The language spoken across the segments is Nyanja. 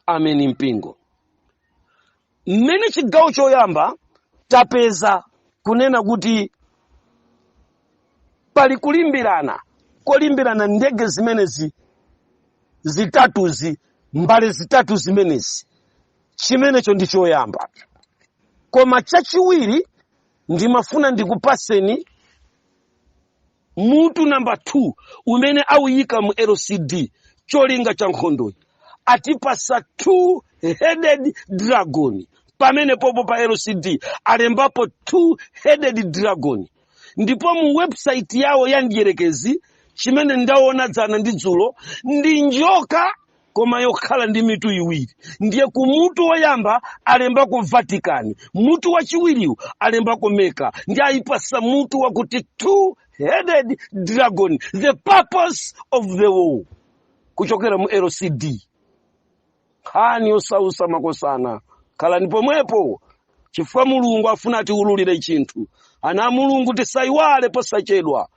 ameni mpingo. Mmene chigawo choyamba tapeza kunena kuti pali kolimbirana ndege zimenezi zitatuzi, mbale zitatu zimenezi. Chimenecho ndi choyamba. Koma chachiwiri ndimafuna ndikupaseni mutu namba 2 umene awuyika mu LCD cholinga cha nkhondo. Atipasa 2-headed dragon. Pamene popo pa LCD alembapo 2-headed dragon. Ndipo mu website yawo ya ndiyerekezi chimene ndaona dzana ndi dzulo ndi njoka koma yokhala ndi mitu iwiri. Ndiye kumutu woyamba alembako Vatican, mutu wachiwiriwu alembako Mecca. Ndiye ayipasa mutu wakuti 2-headed dragon, the purpose of the war, kuchokera mu LCD. Hani osausa makosana khala ndipomwepo, chifukwa Mulungu afuna atiwululire chinthu. Ana Mulungu tisaiwale posachedwa.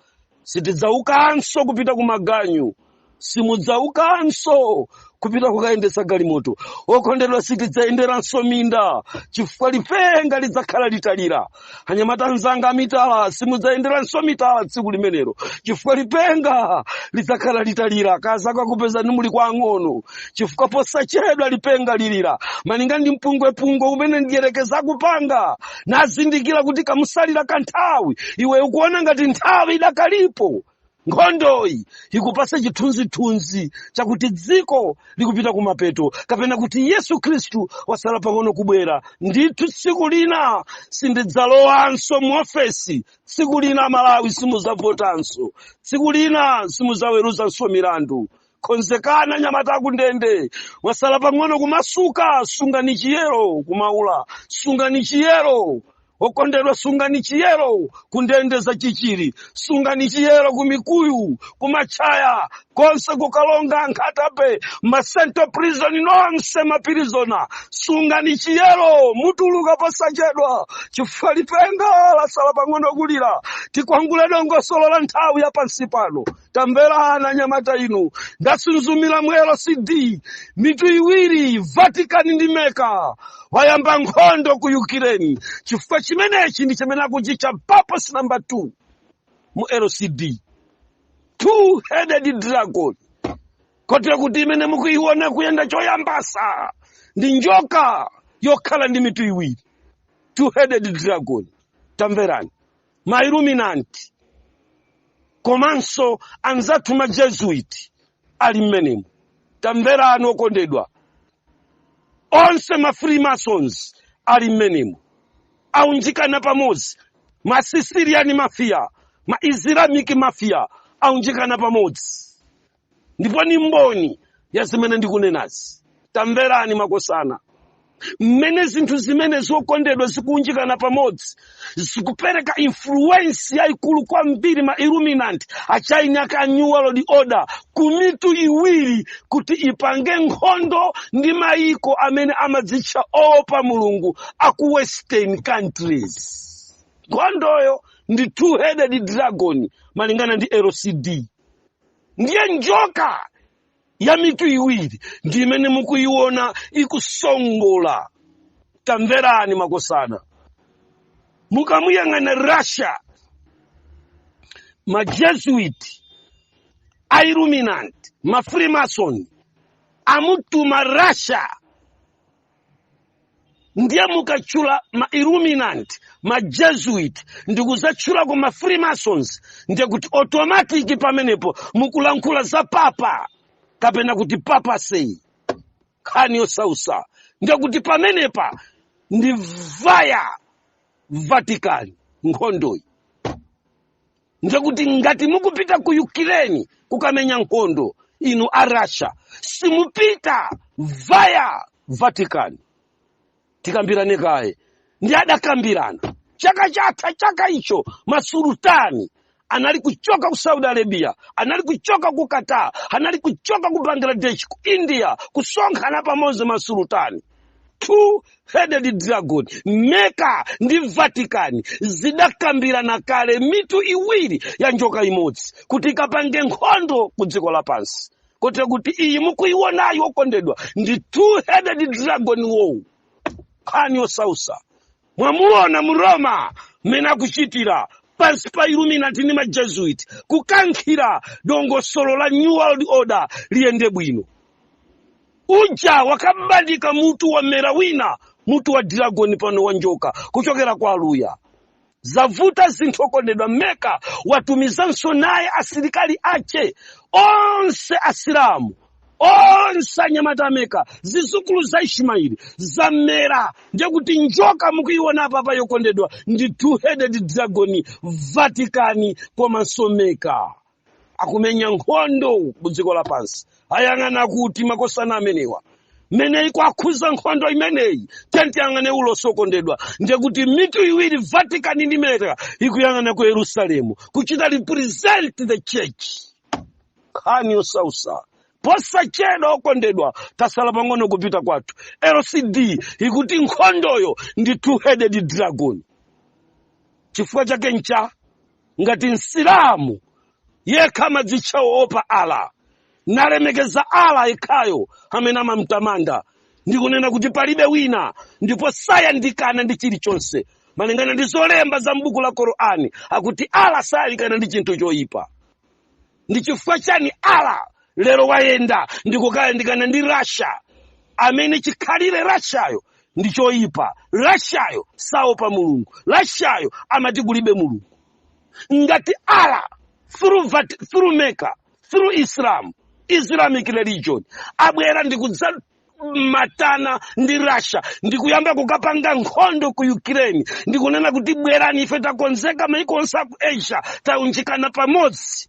Sitidzaukanso kupita kumaganyu, simudzaukanso kupita kukayendesa galimoto. Okondedwa, sitidzayenderanso minda, chifukwa lipenga lidzakhala litalira. Anyamata nzanga mitala, simudzayenderanso mitala tsiku limenero, chifukwa lipenga lidzakhala litalira. Kazaka kupeza nimuli kwa ang'ono, chifukwa posachedwa lipenga lilira. Maninga ndi mpungwe umene ndiyerekeza kupanga, nazindikira kuti kamusalira kanthawi, iwe ukuona ngati nthawi idakalipo. Nkhondoyi ikupasa chithunzithunzi chakuti dziko likupita kumapeto, kapena kuti Yesu Khristu wasala pang'ono kubwera. Ndithu tsiku lina sindidzalowanso mu ofesi, tsiku lina Malawi simudzavotanso, tsiku lina simudzaweruzanso milandu. Konzekana nyamata kundende, wasala pang'ono kumasuka, sungani chiyero kumaula, sungani chiyero. Okondedwa, sungani chiyero kundende za chichiri, sungani chiyero kumikuyu, kumachaya, konse kukalonga nkhatape, masento prison nonse mapirizona. Sungani chiyero mutuluka posachedwa, chifukwa lipenga lasala pang'ono kulira. Tikwangule dongosolo la nthawi ya pansi pano. Tamverana nyamata inu, ndasunzumira mu LCD mitu iwiri, Vatican ndi Mecca, wayamba nkhondo ku Ukraine. Chifukwa chimenechi ndi chimene akuchicha purpose number 2 mu LCD, 2-headed dragon. Kotero kuti imene mukuiona kuyenda choyambasa ndi njoka yokhala ndi mitu iwiri, 2-headed dragon. Tamverani, ma Illuminati komanso anzathu ma Jesuit ali mmenemu. Tamverani okondedwa, onse ma Freemasons ali mmenemu, aunjikana pamodzi. Ma Sicilian mafia, ma Islamic mafia aunjikana pamodzi. Ndipo ni mboni ya zimene ndikunenazi. Tamverani makosana, mmene zinthu zimene zokondedwa zikuunjikana pamodzi zikupereka influence yaikulu kwambiri ma Illuminati achaina ka New World Order kumitu iwiri kuti ipange nkhondo ndi maiko amene amadzitcha opa Mulungu aku Western countries. Nkhondoyo ndi 2-headed dragon malingana ndi LCD. Ndiye njoka ya mitu iwiri ndi imene mukuiona ikusongola. Tamverani makosana, mukamuyang'ana Russia, ma Jesuit, a Illuminati, ma Freemason amutuma Russia. Ndiye mukachula ma Illuminati, ma Jesuit ndikuzachula ku ma Freemasons, ndiye kuti automatic pamenepo mukulankhula za papa kapena kuti papa sei. Khani yosausa ndiye kuti pamenepa ndi vaya Vatican nkhondoyi. Ndiye kuti ngati mukupita ku Ukraine kukamenya nkhondo inu a Russia, simupita vaya Vatican. Tikambirane kaye, ndi adakambirana chaka chatha, chaka icho masultani anali kuchoka ku Saudi Arabia, anali kuchoka ku Qatar, anali kuchoka ku Bangladesh, ku India, kusonkhana pamodzi masultani. 2-headed dragon, Mecca ndi Vatican zidakambirana kale mitu iwiri ya njoka imodzi kuti ikapange nkhondo ku dziko lapansi. kotera kuti iyi mukuionayo okondedwa ndi two-headed dragon wowu, nkhani yosausa. Mwamuona mu Roma mmene akuchitira pansi pa Illuminati ndi ma Jesuit kukankhira dongosolo la New World Order liyende bwino. Uja wakabandika mutu wa mera wina, mutu wa dragon pano wa njoka kuchokera kwa aluya. Zavuta zinthu okondedwa. Mecca watumizanso naye asilikali ache onse asilamu, onse anyamata Mecca, zizukulu za Ishmaeli zamera. Ndiye kuti njoka mukuiona apa yokondedwa ndi two-headed dragon, Vatican komanso Mecca akumenya nkhondo mudziko lapansi. Ayang'ana kuti makosana amenewa meneyi kwakhuza nkhondo imeneyi tiyang'ane uloso okondedwa. Ndiye kuti mitu iwiri Vatican ndi Mecca ikuyang'ana ku Yerusalemu kuchita represent the church. Nkhani yosausa. Posachedwa okondedwa tasala pang'ono kupita kwathu. LCD ikuti nkhondoyo ndi two-headed dragon. Chifukwa chake ncha ngati Nsilamu yekha amadzitchawo opa Allah, nalemekeza Allah yekhayo amene amamtamanda, ndikunena kuti palibe wina ndipo sayandikana ndi chilichonse malingana ndi zolemba za m'buku la Korani akuti Allah sayandikana ndi chinthu choyipa. Ndi chifukwa chani Allah lero wayenda ndikukayandikana ndi Russia amene chikhalire Russiayo ndi choyipa. Russiayo saopa Mulungu, Russiayo amati kulibe Mulungu. Ngati Allah through Mecca, through Islamic religion abwera ndikudza matana ndi Russia ndikuyamba kukapanga nkhondo ku Ukraine, ndikunena kuti bwerani ife takonzeka maiko onse aku Asia taunjikana pamodzi.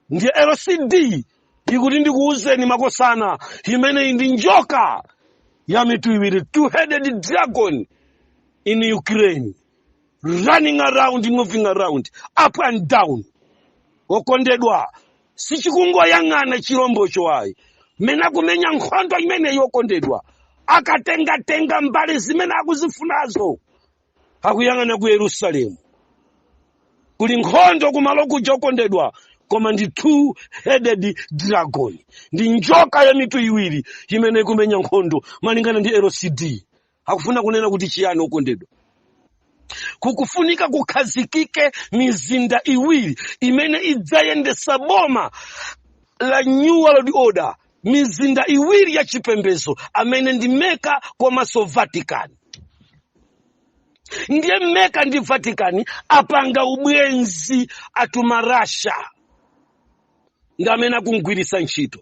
Ndiye LCD ikuti ndikuuzeni makosana imene ndi njoka ya mitu iwiri, two-headed dragon in Ukraine, running around, moving around, up and down. Okondedwa, sichikungoyang'ana chirombo chowayi mena kumenya nkhondo imene yokondedwa akatenga mbali zimene akuzifunazo. Akuyang'ana ku Yerusalemu kuli nkhondo kumalo kuja okondedwa, koma ndi two-headed dragon, ndi njoka ya mitu iwiri imene ikumenya nkhondo malingana ndi LCD. Akufuna kunena kuti chiyani okondedwa? Kukufunika kukhazikike mizinda iwiri imene idzayendesa boma la New World Order, mizinda iwiri ya chipembezo amene ndi Mecca komanso Vatican. Ndiye Mecca ndi Vatican apanga ubwenzi atuma Russia ndi amene akungwirisa ntchito.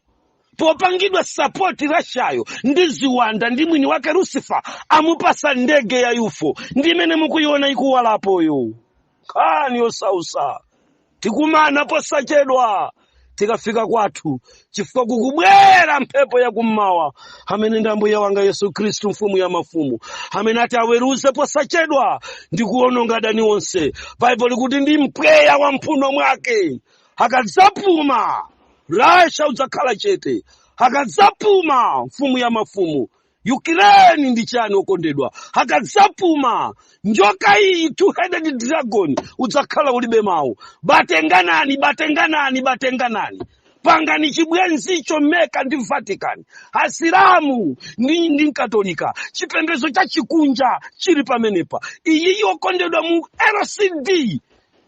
Popangidwa support Russiayo ndi ziwanda ndi mwini wake Lucifer amupasa ndege ya UFO ndi imene mukuiona ikuwalapoyo. Nkhani yosausa. Tikumana posachedwa tikafika kwathu chifukwa kukubwera mphepo yakummawa amene ndi Ambuye wanga Yesu Khristu, mfumu ya mafumu, amene ati aweruze posachedwa ndi kuwononga adani onse. Bible kuti ndi mpweya wa mphuno mwake akadzapuma Russia udzakhala chete. Akadzapuma mfumu ya mafumu Ukraine ndi chani okondedwa, akadzapuma njoka iyi two-headed dragon udzakhala ulibe mawu. Batenganani. Pangani chibwenzi icho Mecca ndi Vatican, Asilamu ndi Katolika, chipembezo cha chikunja chili pamenepa. Iyi yokondedwa mu LCD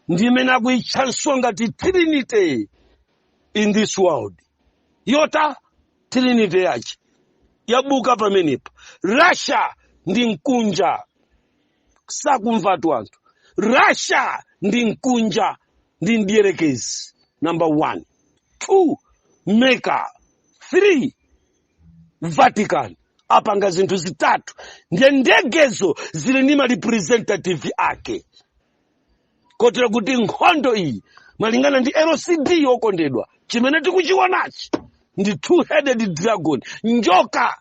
ndi imene akuitchanso ngati Trinity in this world. Yota Trinity yachi yabuka pamenepa. Russia ndi nkunja sakumvatu anthu. Russia ndi nkunja ndi ndierekezi. Number 1. 2. Mecca. 3. Vatican. Apanga zinthu zitatu ndiye ndegezo zili ndi ma representative ake. Kotera kuti nkhondo iyi malingana ndi LCD yokondedwa chimene tikuchionachi ndi two-headed dragon, njoka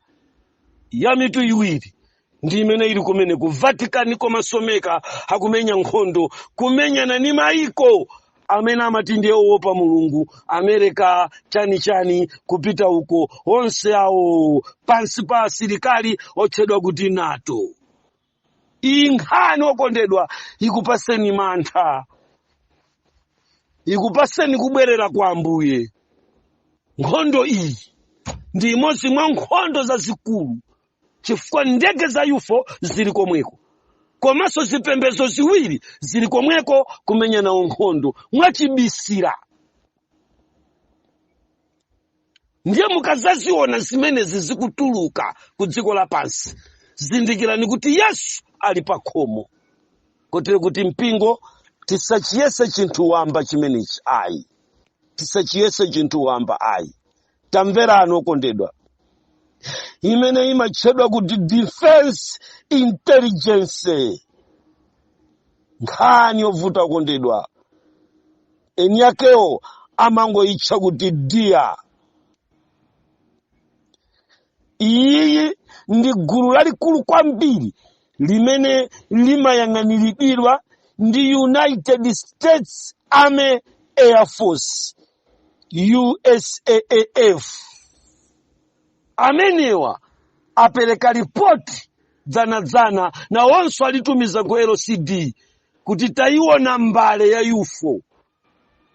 ya mitu iwiri ndi imene ili kumene ku Vatican komanso Mecca akumenya nkhondo kumenyana ni maiko amene amati ndiye owopa Mulungu. America chani kupita uko onse awo pansi pa asilikali otchedwa kuti NATO. Iyi nkhani okondedwa ikupaseni mantha, ikupaseni kubwerera kwa Ambuye. nkhondo iyi ndi imodzi mwa nkhondo zazikulu chifukwa ndege za UFO zili komweko komanso zipembedzo ziwiri zili komweko kumenya nawo nkhondo mwachibisira. Ndiye mukazaziona zimenezi zikutuluka ku dziko lapansi, zindikirani kuti Yesu ali pa khomo. Kotero kuti mpingo tisachiyese chinthu wamba chimenechi ayi. Tisachiyese chinthu wamba ayi. Tamverani okondedwa. Imene imatchedwa kuti defense intelligence. Nkhani yovuta okondedwa. Eni yakewo amangoitcha kuti dia. Iyi ndi gulu lalikulu kwambiri limene limayang'aniridwa ndi United States Army Air Force, USAAF. Amenewa apereka ripoti dzanadzana na onso alitumiza ku LCD kuti taiona mbale ya UFO.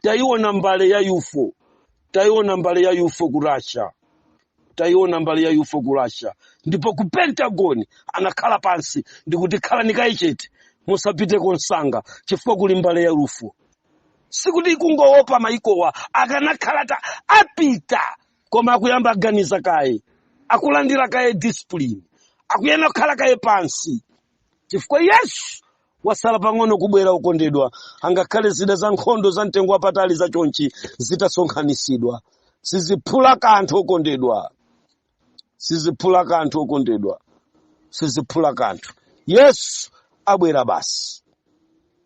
Taiona mbale ya UFO. Taiona mbale ya UFO ku Russia. Taiona mbale ya UFO ku Russia. Ndipo ku Pentagon anakhala pansi ndikuti khala nikaichete musapite konsanga chifukwa kuli mbale ya UFO. Sikuti kungowopa maikowa akanakhala ta apita koma akuyamba aganiza kaye. Akulandira kaye discipline. Akuyena kukhala kaye pansi. Chifukwa Yesu wasala pang'ono kubwera okondedwa. Angakhale zida za nkhondo za mtengo wapatali za chonchi zitasonkhanitsidwa. Siziphula kanthu okondedwa. Siziphula kanthu okondedwa. Siziphula kanthu. Yesu abwera basi.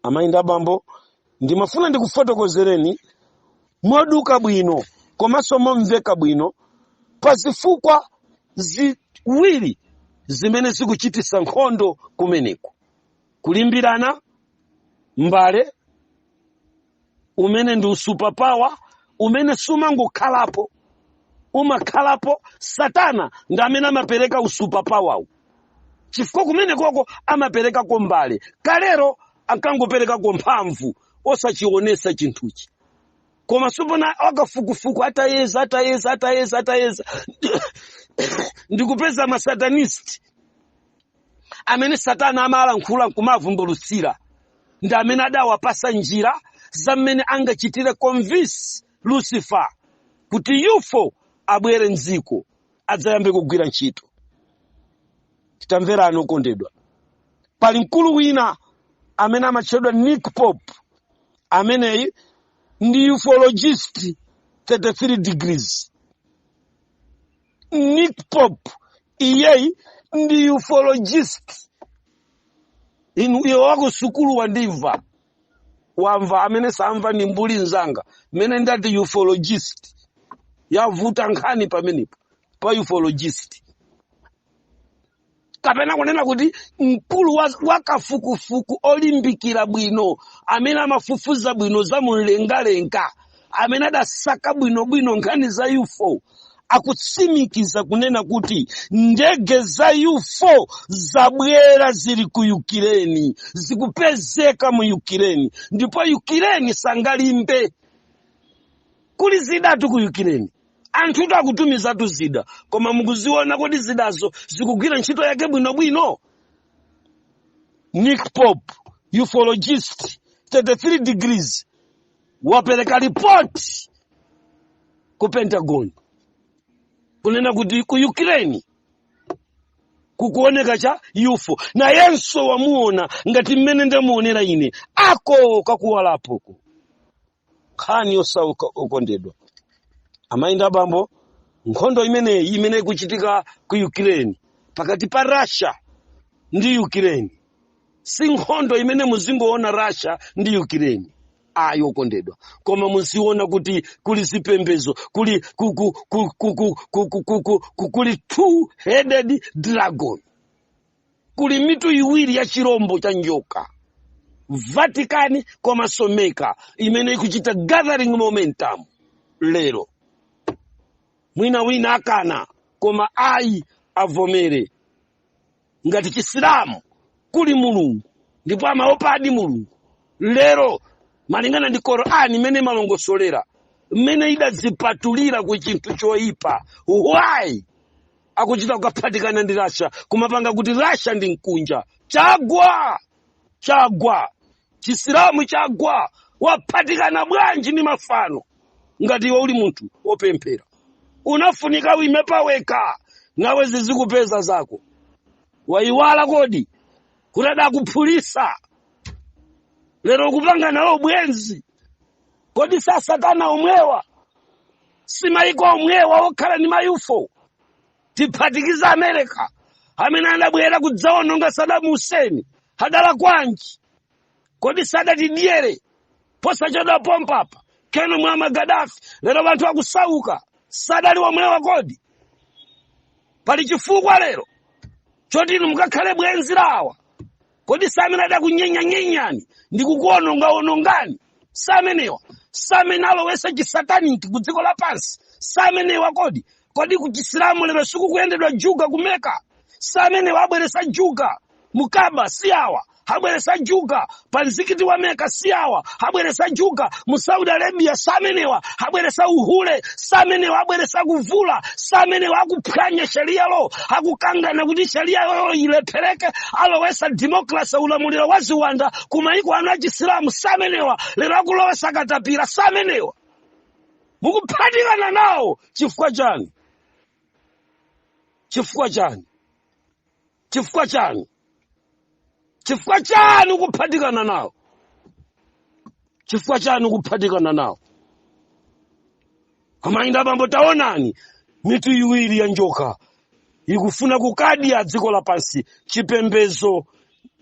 Amainda bambo ndimafuna ndikufotokozereni moduka bwino komanso momveka bwino pazifukwa ziwiri zimene zikuchitisa nkhondo kumeneko. Kulimbirana mbale umene ndi superpower umene sumangokhalapo, umakhalapo. Satana ndi amene amapereka usuperpower. Chifukwa kumene koko amapereka ko mbale, kalero akangopereka ko mphamvu osachionesa chinthuchi. Koma supona akafukufuku atayeza ndikupeza masatanist amene Satana amalankhula kumavumbulutsira ndi amene adawapasa njira zamene angachitire convince Lucifer kuti UFO abwere mdziko adzayambe kugwira ntchito. Tamverani okondedwa. Pali mkulu wina amene amatchedwa Nick Pope, ameneyi ndi ufologist 33 degrees. Nick Pope iyeyi ndi ufologist. Iye wako sukulu wandimva. Wamva amene samva ni mbuli nzanga. Mene ndati ufologist. Yavuta nkhani pamenipo. Pa ufologist. Kapena kunena kuti mkulu wakafukufuku olimbikira bwino amene amafufuza bwino za mlengalenga amene adasaka bwino nkhani za UFO akutsimikiza kunena kuti ndege za UFO zabwera zili ku Ukraine, zikupezeka mu Ukraine, ndipo Ukraine sangalimbe. Kuli zidatu ku Ukraine. Anthu takutumiza tu zida, koma mukuziona kuti zidazo zikugwira ntchito yake bwino. Nick Pope, ufologist 33 degrees, wapereka report ku Pentagon kunena kuti ku Ukraine kukuoneka cha UFO, na yenso wamuona ngati mmene ndamuonera ine ako kakuwalapoko. Khani yosauka okondedwa. Amainda bambo, nkhondo imene kuchitika ku Ukraine pakati pa Russia ndi Ukraine si nkhondo imene muzingoona Russia ndi Ukraine ayo okondedwa, koma muziona kuti kuli zipembezo, kuli two-headed dragon, kuli mitu iwiri ya chirombo cha njoka. Vatican komanso Mecca imene ikuchita gathering momentum lero. Wina akana koma ayi avomere ngati Chisilamu kuli Mulungu ndipo amaopa adi Mulungu. Lero malingana ndi Qur'ani imene malongosolera mmene idazipatulira ku chinthu choyipa. Why? Akuchita kukaphatikana ndi Russia, kumapanga kuti Russia ndi mkunja. Chagwa! Chisilamu chagwa! Waphatikana bwanji ndi mafano ngati iwe uli munthu wopemphera? Unafunika uime paweka, nawe zizikupeza zako. Waiwala kodi kuti adakuphulisa lero kupanga nawo bwenzi? Kodi sa Satana omwewa si maiko omwewa okhala ni mayufo? Tiphatikiza America amene anabwera kudzawononga Saddam Hussein hadala kwanji? Kodi sadatidyere posachedwa pompapa keno Muammar Gaddafi lero banthu akusauka sadali womwewa kodi? Pali chifukwa lero choti inu mukakhale bwenzi lawa? Kodi samene adakunyenyanyenyani ndi kukuonongani? Samenewa samene alowesa chisataniki ku dziko lapansi? Samenewa kodi ku chisilamu lero sikukuyendedwa juga ku Mecca? Samenewa abweresa juga mukaba si awa? Habweresa juga pa mzikiti wa Mecca si awa? Habweresa juga mu Saudi Arabia? Samenewa habweresa uhule? Samenewa habweresa kuvula? Samenewa akuphwanya sheria lo akukangana kuti sheria yo ilephereke alowesa democracy ulamuliro wa ziwanda kumaiko anu achisilamu? Samenewa lero akulowesa katapira? Samenewa mukuphatikana nawo chifukwa chani? Chifukwa chani kuphatikana nawo? Chifukwa chani kuphatikana nawo? Amainda bambo, taonani mitu iwiri ya njoka ikufuna kukadya dziko lapansi. Chipembezo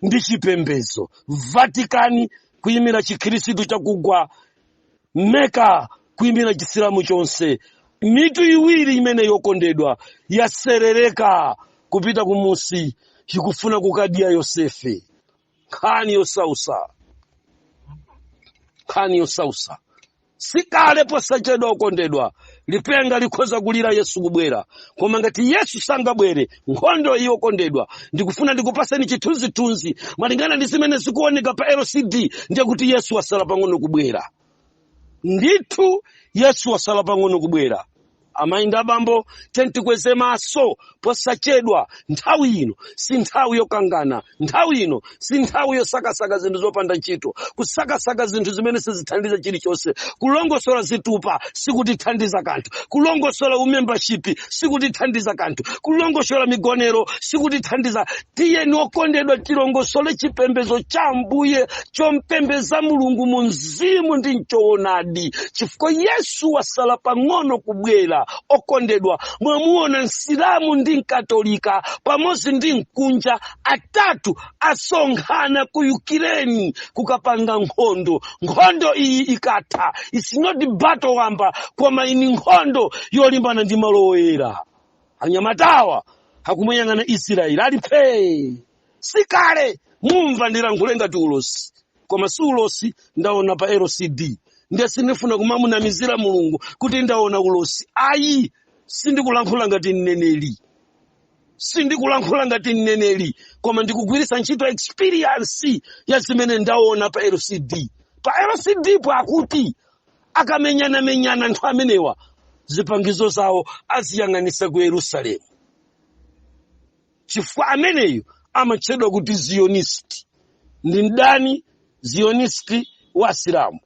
ndi chipembezo. Vatican kuyimira chikhristu chakugwa, Mecca kuyimira chisilamu chonse. Mitu iwiri imene yokondedwa yaserereka kupita kumusi, ikufuna kukadya Yosefe. Khani yosausa. Sikale posachedwa okondedwa, lipenga likhoza kulira Yesu kubwera. Koma ngati Yesu sangabwere, nkhondo iyo okondedwa ndikufuna ndikupaseni chithunzithunzi malingana ndi zimene zikuoneka pa LCD, ndiye kuti Yesu wasala pang'ono kubwera. Ndithu Yesu wasala pang'ono kubwera. Amainda bambo, tentikweze maso posachedwa. Nthawi ino si nthawi yokangana, nthawi ino si nthawi yosakasaka zinthu zopanda ntchito, kusakasaka zinthu zimene sizithandiza chilichonse. Kulongosola zitupa sikutithandiza kanthu, kulongosola umembership sikutithandiza kanthu, kulongosola migonero sikutithandiza. Tiyeni okondedwa tilongosole chipembezo cha Ambuye chompembeza Mulungu mu mzimu ndi mchoonadi, chifukwa Yesu wasala pang'ono kubwera. Okondedwa, mwamuona Nsilamu ndi Nkatolika pamodzi ndi Nkunja atatu asonkhana ku Ukraine kukapanga nkhondo. Nkhondo iyi ikatha, it's not battle wamba, koma ini nkhondo yolimbana ndi malo oyera. Anyamatawa hakumuyang'ana Israeli alipe. Sikale mumva ndilankhule ngati ulosi, koma si ulosi ndaona pa LCD. Ndiye sinifuna kumamunamizira Mulungu kuti ndaona ulosi. Ayi, sindikulankhula ngati nneneli, koma ndikugwiritsa ntchito experience ya zimene ndaona pa LCD. Pa LCD pakuti akamenyana anthu amenewa zipangizo zawo aziyang'anisa ku Yerusalemu. Chifukwa ameneyo amatchedwa kuti Zionist. Ndi ndani Zionist? Wa Silamu.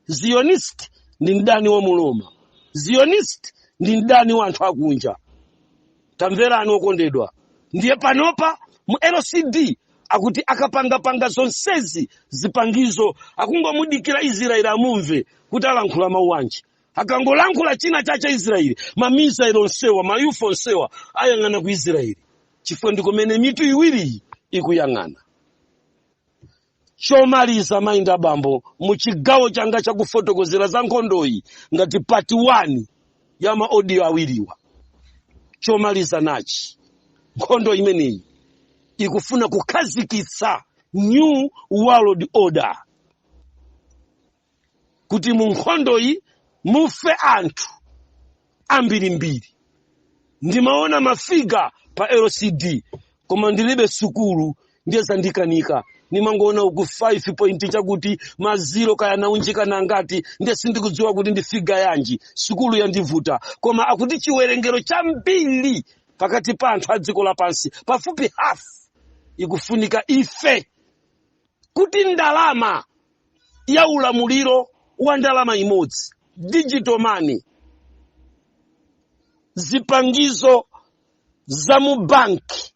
Zionist ndi ndani wa Muloma. Zionist ndi ndani wa anthu akunja. Tamverani okondedwa. Ndiye panopa mu LCD akuti akapanga zonsezi zipangizo akungomudikira Israeli amumve kuti alankhula mawu anji. Akangolankhula china cha Israeli, mamisailo onsewa, mayufo onsewa ayang'ana ku Israeli. Chifukwa ndikomene mitu iwiri ikuyang'ana. Chomaliza mainda bambo, muchigawo changa chakufotokozera za nkhondoyi ngati part 1 ya maaudio awiriwa. Chomaliza nachi, nkhondo imeneyi ikufuna kukhazikitsa new world order. Kuti mu nkhondoyi mufe anthu ambirimbiri. Ndimaona mafiga pa LCD, koma ndilibe sukulu ndiye zandikanika. nimangoona uku 5 point chakuti maziro kaya naunjika nangati ndesi ndikudziwa kuti ndi figa yanji sikulu yandivuta koma akuti chiwerengero chambiri pakati pa anthu a dziko lapansi pafupi half ikufunika ife kuti ndalama ya ulamuliro wa ndalama imodzi digital money zipangizo za mu banki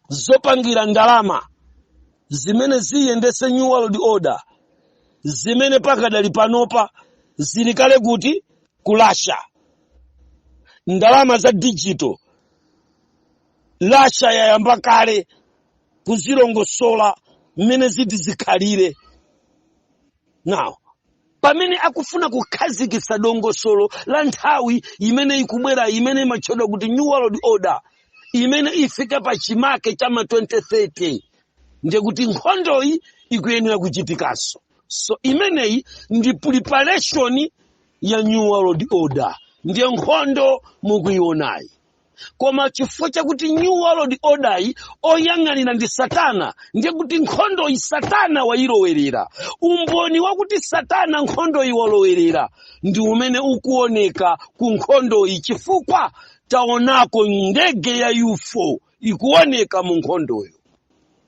zopangira ndalama zimene ziyendese new world order zimene pakadali panopa zilikale kuti kulasha ndalama za digital lasha yayamba kale kuzilongosola mmene ziti zikhalire. Now pamene akufuna kukhazikitsa dongosolo la nthawi imene ikubwera imene imatchedwa kuti new world order imene ifike pa chimake cha 2030 ndiye kuti nkhondoyi ikuyenera kuchitikanso. So imeneyi ndi preparation ya new world order ndiye nkhondo mukuyionayi. Koma chifukwa chakuti new world order yi oyang'anira ndi satana ndiye kuti nkhondo yi satana wayilowerera. Umboni wakuti satana nkhondo yi walowerera ndi umene ukuoneka ku nkhondo yi chifukwa taonako ndege ya UFO ikuoneka mu nkhondoyo.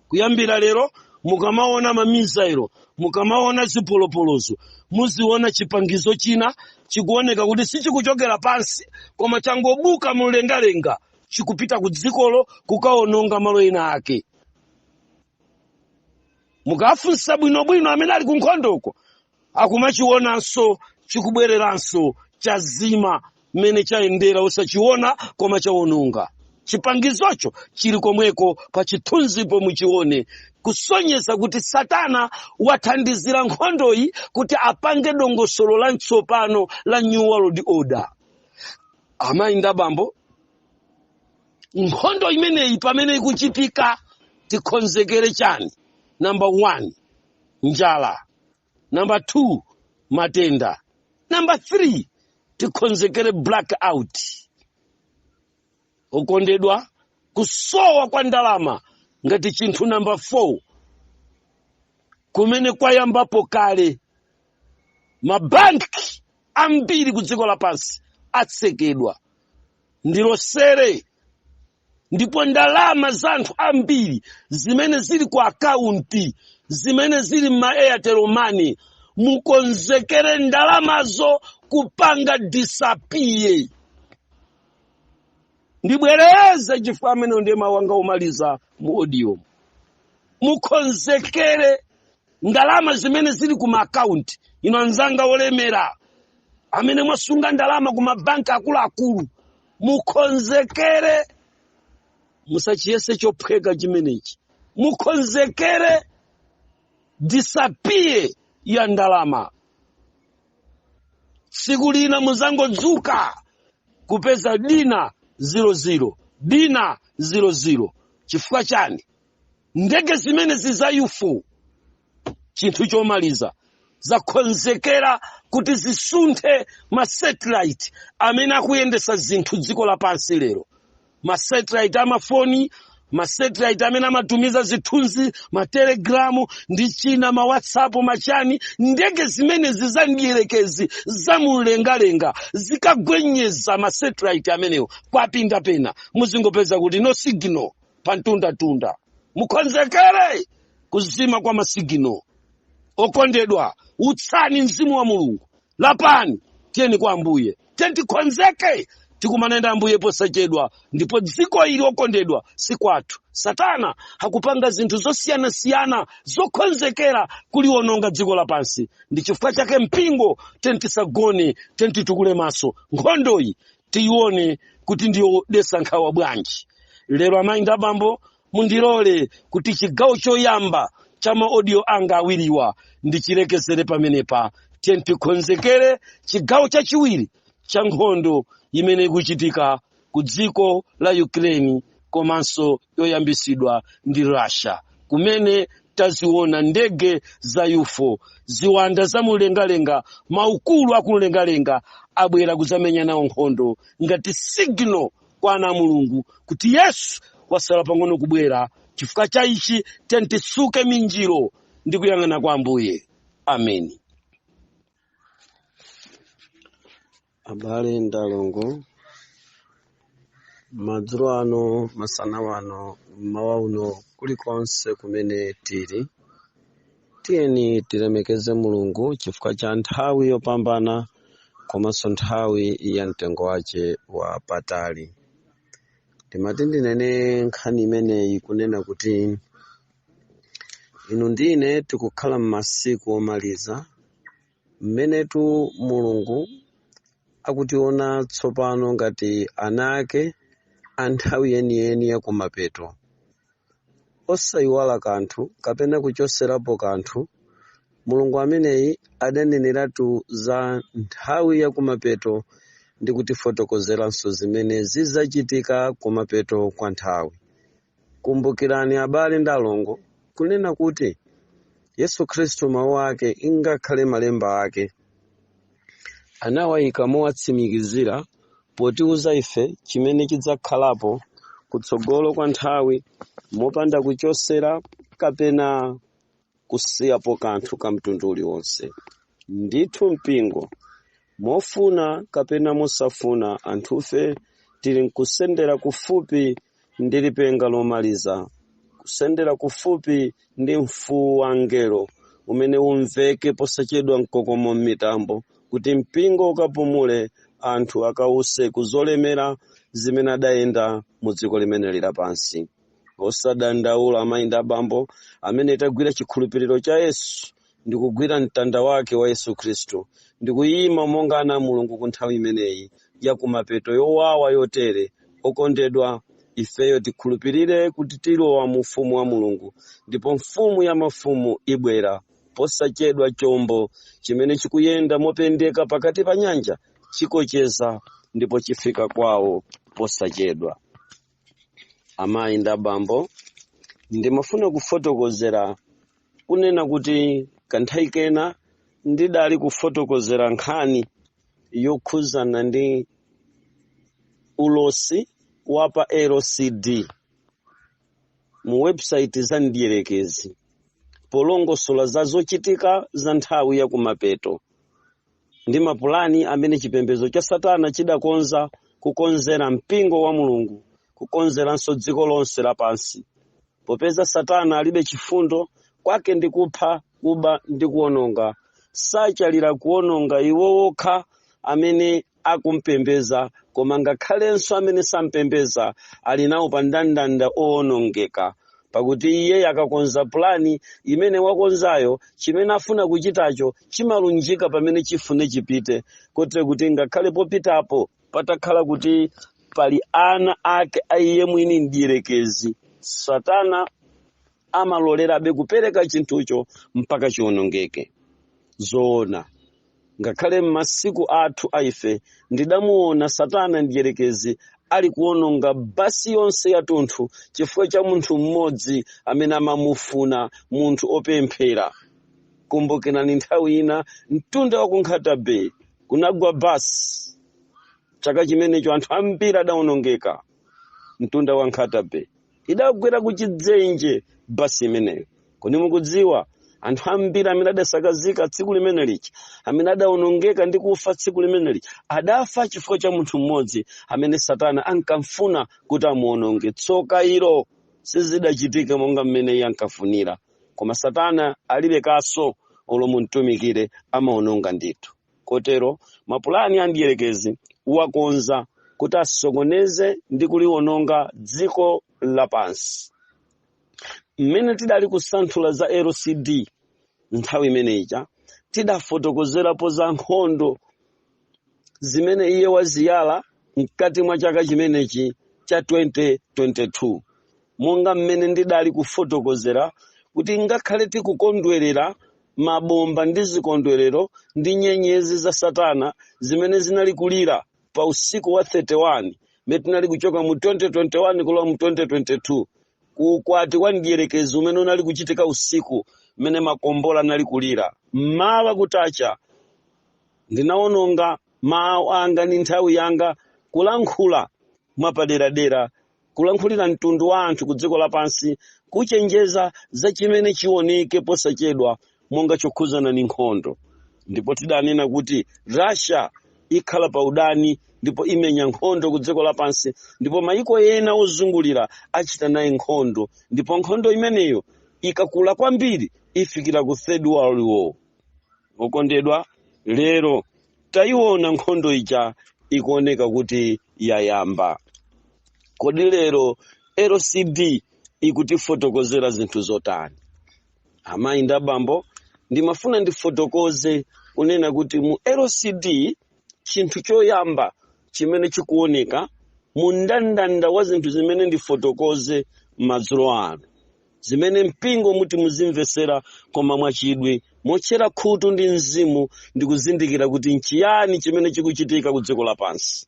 Kuyambira lero mukamaona mamisailo mukamaona zipolopolozo muziona chipangizo china chikuoneka kuti sichikuchokera pansi koma changobuka mulengalenga chikupita ku dzikolo kukaononga malo ena ake. Mukafunsa bwinobwino amene ali ku nkhondoko akumachionanso chikubwereranso chazima mene chayendera usachiona koma chaononga. Chipangizocho chili komweko pa chithunzipo muchione kusonyeza kuti satana wathandizira nkhondoyi kuti apange dongosolo la ntsopano la new world order. Amayi ndi abambo, nkhondo imeneyi pamene ikuchitika tikonzekere chani? Number 1 njala, number 2 matenda, number 3 tikonzekere blackout. Okondedwa, kusowa kwa ndalama ngati chinthu number 4 kumene kwayambapo kale. Mabanki ambiri ku dziko lapansi atsekedwa ndilosere ndipo ndalama za anthu ambiri zimene zili ku akaunti zimene zili ma Airtel money mukonzekere ndalamazo kupanga disappear. Ndibwereze chifukwa amene ndiye mawanga omaliza mu audio. Mukonzekere ndalama zimene zili ku account ino anzanga olemera amene mwasunga ndalama ku mabanki akuluakulu mukonzekere musachiyese chophweka chimenechi. Mukonzekere disappear ya ndalama. Siku lina muzangodzuka kupeza dina 00 dina 00. Chifukwa chani? Ndege zimene ziza UFO chinthu chomaliza zakonzekera kuti zisunthe ma satellite amene akuyendesa zinthu dziko lapansi lero. Ma satellite amafoni, ma satellite amene amatumiza zithunzi, ma telegramu ndi china, ma WhatsApp, machani. Ndege zimene zizandiyerekezi zamulengalenga zikagwenyeza ma satellite amenewo kwapinda pena muzingopeza kuti no signal pantunda. Mukonzekere kuzima kwa masigino. Okondedwa, utsani mzimu wa Mulungu. Lapani tieni kwa Ambuye. Tikonzeke tikumanenda Ambuye posachedwa ndipo dziko ili okondedwa si kwathu. Satana hakupanga zinthu zosiyana zokonzekera kuliwononga dziko lapansi. Ndi chifukwa chake mpingo tentisagone tentitukule maso. Nkhondoyi tiione kuti ndiyo desa nkhawa bwanji. Lero amayi ndi abambo mundilole kuti chigawo choyamba chama audio anga awiriwa ndichirekezere pamenepa. Tentikonzekere chigawo chachiwiri cha nkhondo imene ikuchitika ku dziko la Ukraine komanso yoyambisidwa ndi Russia, kumene taziona ndege za UFO, ziwanda za mulengalenga, maukulu akululengalenga abwera kuzamenya nawo nkhondo ngati signal kwa ana Mulungu kuti Yesu wasala pang'ono kubwera chifukwa cha ichi tentisuke minjiro ndi kuyang'ana kwa Ambuye. Ameni. Abale ndalongo, madzulo ano, masana wano, mawa uno, kulikonse kumene tili, tiyeni tilemekeze Mulungu chifukwa cha nthawi yopambana komanso nthawi ya mtengo wace wa patali. Timati ndinene nkhani imeneyi kunena kuti inu ndine tikukhala m'masiku omaliza mmenetu Mulungu akutiona tsopano ngati ana ake a nthawi yeniyeni ya kumapeto, osayiwala kanthu kapena kuchoserapo kanthu. Mulungu ameneyi adaneneratu za nthawi ya kumapeto ndi kutifotokozeranso zimene zizachitika kumapeto kwa nthawi. Kumbukirani abale ndalongo kunena kuti Yesu Khristu mawu ake ingakhale malemba ake anawayika mowatsimikizira potiuza ife chimene chidzakhalapo kutsogolo kwa nthawi mopanda kuchosera kapena kusiyapo kanthu ka mtundu uliwonse. Ndithu mpingo mofuna kapena mosafuna anthufe tili nkusendera kufupi ndi lipenga lomaliza, kusendera kufupi ndi mfuwu wa angelo umene umveke posachedwa mkokomo m'mitambo, kuti mpingo ukapumule, anthu akause kuzolemera zimene adayenda mu dziko limene lapansi. Osadandaula amayi ndi abambo amene tagwira chikhulupiriro cha Yesu ndi kugwira mtanda wake wa Yesu Khristu ndi kuyima monga ana Mulungu ku nthawi imeneyi ya kumapeto yowawa yotere. Okondedwa, ifeyo tikhulupirire kuti tilowa mu ufumu wa Mulungu, ndipo mfumu ya mafumu ibwera posachedwa. Chombo chimene chikuyenda mopendeka pakati pa nyanja chikocheza ndipo chifika kwawo posachedwa. Amayi ndi abambo, ndimafuna kufotokozera kunena kuti kanthawi kena ndidali kufotokozera nkhani yokhuzana ndi ulosi wapa LCD mu website za mdierekezi polongosola za zochitika za nthawi ya kumapeto ndi mapulani amene chipembedzo cha Satana chidakonza kukonzera mpingo wa Mulungu, kukonzeranso dziko lonse lapansi. Popeza Satana alibe chifundo, kwake ndi kupha, kuba ndi kuononga. Sachalira kuononga iwo wokha amene akumpembeza, koma ngakhalenso amene sampembeza ali nawo pa ndandanda oonongeka, pakuti iye akakonza plani imene wakonzayo, chimene afuna kuchitacho chimalunjika pamene chifune chipite, kote kuti ngakhale popitapo patakhala kuti pali ana ake aiye mwini mdierekezi, Satana amalolerabe kupereka chinthucho mpaka chionongeke. Zoona, ngakhale m'masiku athu aife ndidamuona Satana mdierekezi ali kuononga basi yonse yatunthu chifukwa cha munthu mmodzi amene amamufuna, munthu opemphera. Kumbukirani nthawi ina mtunda wa kunkhatabe kunagwa basi, chaka chimenecho anthu ambiri adaonongeka. Mtunda wa nkhatabe idagwera kuchidzenje basi imeneyo. Kodi mukudziwa anthu ambiri amene adasakazika tsiku limene lichi, amene adaonongeka ndi kufa tsiku limene lichi, adafa chifukwa cha munthu mmodzi amene Satana ankamfuna kuti amuononge. Tsoka ilo sizidachitike monga mmene iye ankafunira, koma Satana alibe kaso olomumtumikire amaononga ndithu. Kotero mapulani a mdierekezi wakonza kuti asokoneze ndi kuliwononga dziko lapansi. Mmene tidali kusanthula za LCD nthawi imeneja, tidafotokozerapo za nkhondo zimene iye waziyala mkati mwa chaka chimenechi cha 2022. Monga mmene ndidali kufotokozera kuti ngakhale tikukondwerera mabomba ndi zikondwerero ndi nyenyezi za Satana zimene zinali kulira pa usiku wa 31, mmene tinali kuchoka mu 2021 kulowa mu 2022, kukwati kwa mdierekezi umene unali kuchitika usiku mmene makombola anali kulira. Mawa kutacha ndinaononga mawu anga ndi nthawi yanga kulankhula mwapaderadera kulankhulira mtundu wa anthu ku dziko lapansi, kuchenjeza za chimene chioneke posachedwa monga chokhuzana ndi nkhondo. Ndipo tidanena kuti Russia ikhala pa udani ndipo imenya nkhondo ku dziko lapansi, ndipo maiko ena ozungulira achita naye nkhondo, ndipo nkhondo imeneyo ikakula kwambiri ifikira ku Third World War. Okondedwa, lero tayiona nkhondo ija ikuoneka kuti yayamba. Kodi lero LCD ikutifotokozera zinthu zotani? Amayi ndi abambo, ndimafuna ndifotokoze kunena kuti mu LCD chinthu choyamba chimene chikuoneka mu ndandanda wa zinthu zimene ndifotokoze madzulo ano, zimene mpingo muti muzimvesera koma mwachidwi mochera khutu ndi mzimu ndi kuzindikira kuti nchiyani chimene chikuchitika ku dziko lapansi.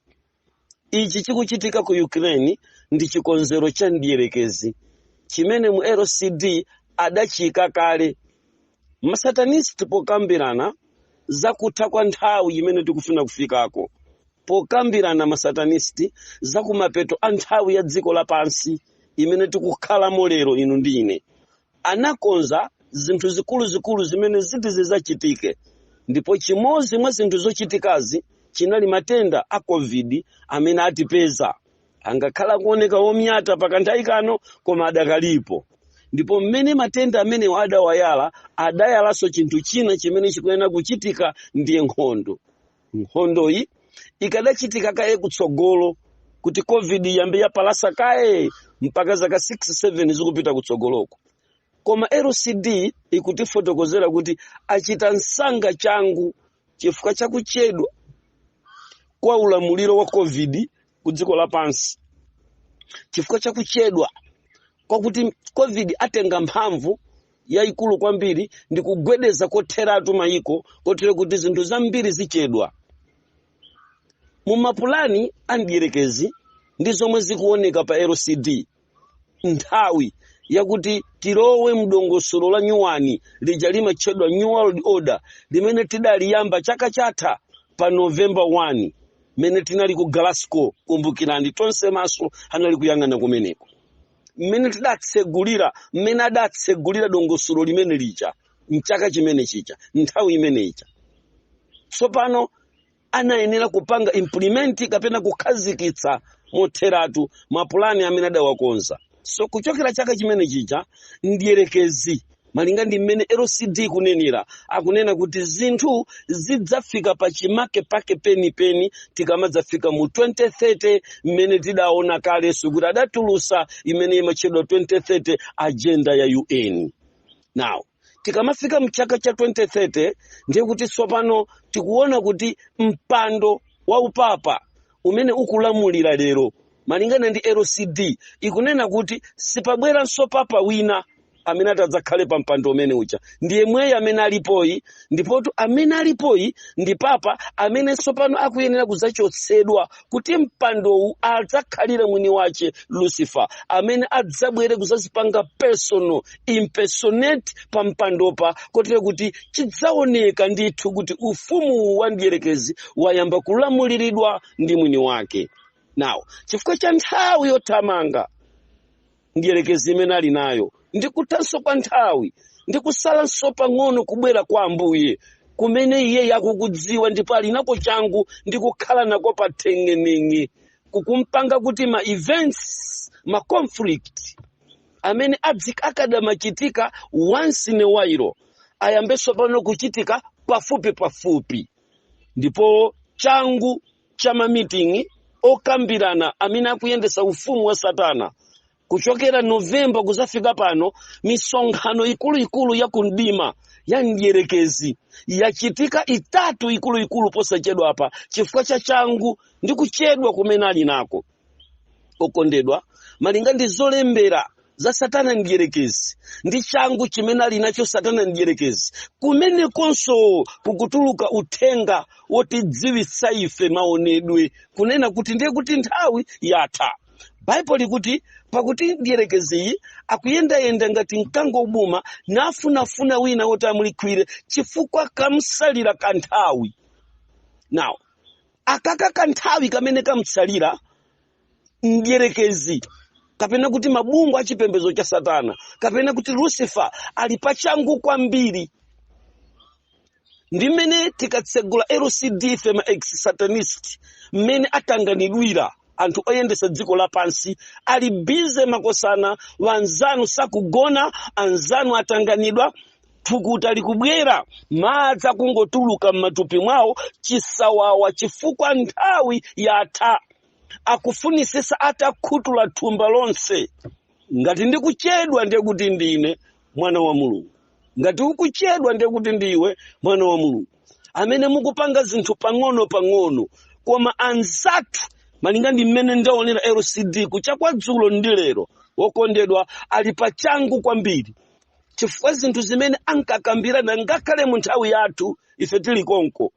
Ichi chikuchitika ku Ukraine ndi chikonzero cha mdierekezi chimene mu LCD adachika kale. Masatanisti pokambirana za kutha kwa nthawi imene tikufuna kufikako, pokambirana masatanisti za kumapeto a nthawi ya dziko lapansi imene tikukhalamo lero inu ndi ine, anakonza zinthu zikuluzikulu zimene ziti zizachitike. Ndipo chimodzi mwa zinthu zochitikazi chinali matenda a COVID amene atipeza, angakhala kuoneka womyata pakanthawi kano koma adakalipo. Ndipo mmene matenda amene adawayala, adayalanso chinthu china chimene chikuyenera kuchitika, ndiye nkhondo. Nkhondoyi ikadachitika kaye kutsogolo, kuti COVID yambe yapalasa kaye mpaka zaka 6-7 zikupita kutsogoloko. Koma LCD ikutifotokozera kuti achita nsanga changu chifukwa chakuchedwa kwa ulamuliro wa COVID ku dziko lapansi, chifukwa chakuchedwa kwakuti COVID atenga mphamvu yayikulu kwambiri ndi kugwedeza kotheratu mayiko, kotere kuti zinthu zambiri zichedwa. Mu mapulani a mdierekezi ndi zomwe zikuoneka pa LCD, nthawi yakuti tilowe mdongosolo la nyuwani lija limatchedwa New World Order, limene tidaliyamba chaka chatha pa November 1 mene tinali ku Glasgow. Kumbukirani tonse maso anali kuyang'ana kumeneko, mmene tidatsegulira, mmene adatsegulira dongosolo limene lija mchaka chimene chicha, nthawi imene icha. Tsopano anayenera kupanga implement kapena kukhazikitsa motheratu mapulani amene adawakonza. So kuchokera chaka chimene chicha, mdierekezi malinga ndi mmene LCD kunenera, akunena kuti zinthu zidzafika pa chimake pake penipeni tikamadzafika mu 2030 mmene tidaona kale kuti adatulusa imene imatchedwa 2030 agenda ya UN. Now tikamafika mchaka cha 2030 ndiye kuti tsopano tikuona kuti mpando wa upapa umene ukulamulira lero malingana ndi LCD ikunena kuti sipabweranso papa wina amene atadzakhale pa mpando umene ucha, ndiye mweyi amene alipoyi. Ndipotu amene alipoyi ndi papa amene tsopano akuyenera kudzachotsedwa kuti mpandowu adzakhalire mwini wace Lucifer, amene adzabwere kudzazipanga personal impersonate pa mpandopa, kotere kuti chidzaoneka ndithu kuti ufumu wa mdierekezi wayamba kulamuliridwa ndi mwini wake. Now chifukwa cha nthawi yothamanga mdierekezi imene ali nayo, ndi kutanso kwa nthawi, ndi kusalanso pang'ono kubwera kwa Ambuye kumene iye yakukudziwa ndipo ali nako changu ndi kukhala nako pa teng'eneng'e, kukumpanga kuti ma events, ma conflict amene akadamachitika once in a while ayambeso pano kuchitika pafupi pafupi. Ndipo changu cha ma meeting okambirana amene akuyendesa ufumu wa Satana kuchokera Novemba kuzafika pano, misonkhano ikulu ya kundima ya mdierekezi yachitika itatu ikulu posachedwa apa, chifukwa cha changu ndi kuchedwa kumene ali nako. Okondedwa, malinga ndi zolembera za Satana mdierekezi ndi changu chimene ali nacho Satana mdierekezi, kumene konso kukutuluka uthenga wotidziwitsa ife maonedwe kunena kuti ndiye kuti nthawi yatha. Bible likuti pakuti mdierekezi akuyendayenda ngati mkango ubuma nafunafuna wina woti amulikwire chifukwa kamsalira kanthawi. Now akaka kanthawi kamene kamsalira mdierekezi kapena kuti mabungu achipembedzo cha Satana, kapena kuti Lucifer ali pachangu kwambiri. Ndimene tikatsegula LCD fema ex-satanist, mmene atanganidwira anthu oyendesa dziko lapansi, ali bize makosana, wanzanu sakugona, anzanu atanganidwa, thukuta likubwera, madzi akungotuluka m'matupi mwawo, chisawawa chifukwa nthawi yatha. Akufunisisa atakhutula thumba lonse. Ngati ndikuchedwa ndiye kuti ndine mwana wa Mulungu. Ngati ukuchedwa ndiye kuti ndiwe mwana wa Mulungu. Amene mukupanga zinthu pang'ono, koma anzathu, malinga ndi mmene ndaonera LCD kuchakwa dzulo ndi lero, wokondedwa ali pachangu kwambiri. Chifukwa zinthu zimene ankakambirana ngakhale mu nthawi yathu ife tili konko,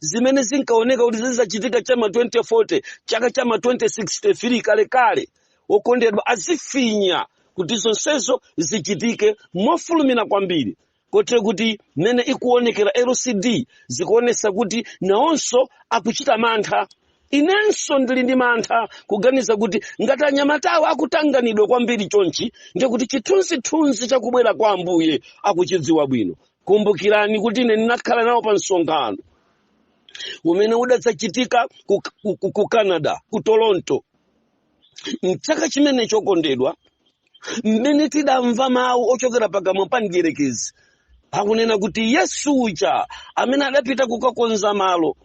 zimene zinkaoneka kuti zizachitika chama 2040, chaka chama 2063 kale, wokondedwa azifinya kuti zonsezo zichitike mofulumira kwambiri. Kote kuti mene ikuonekera LCD zikuonesa kuti naonso akuchita mantha. Inenso ndili ndi mantha kuganiza kuti ngati anyamatawo akutanganidwa kwambiri chonchi, ndiye kuti chithunzithunzi chakubwera kwa Ambuye akuchidziwa bwino. Kumbukirani kuti ine ndinakhala nawo pa msonkhano umene udadzachitika ku Canada, ku Toronto. Mchaka chimene chokondedwa, mmene tidamva mawu ochokera pakamwa pa mdierekezi, akunena kuti Yesu uja amene adapita kukakonza malo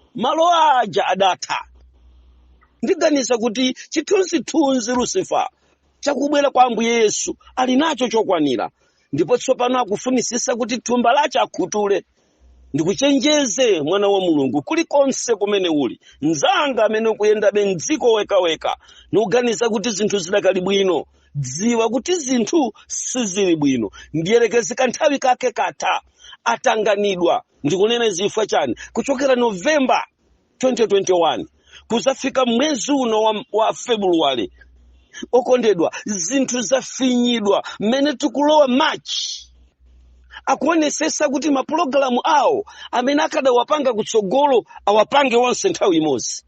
aja adatha. Ndiganiza kuti chithunzithunzi Lucifer chakubwera kwa Ambuye Yesu ali nacho chokwanira, ndipo tsopano akufunisisa kuti thumba lache akhutule. Ndikuchenjeze mwana wa Mulungu kulikonse kumene uli, nzanga amene ukuyenda benziko weka, nuganiza kuti zinthu zidakali bwino, dziwa kuti zinthu sizili bwino. Ndierekezi kanthawi kake katha, atanganidwa. Ndikunena zifwa chani, kuchokera November 2021 kuzafika mwezi uno wa February, okondedwa, zinthu zafinyidwa. Mmene tikulowa March, akuonesesa kuti mapulogalamu awo amene akadawapanga kutsogolo awapange wonse nthawi imodzi.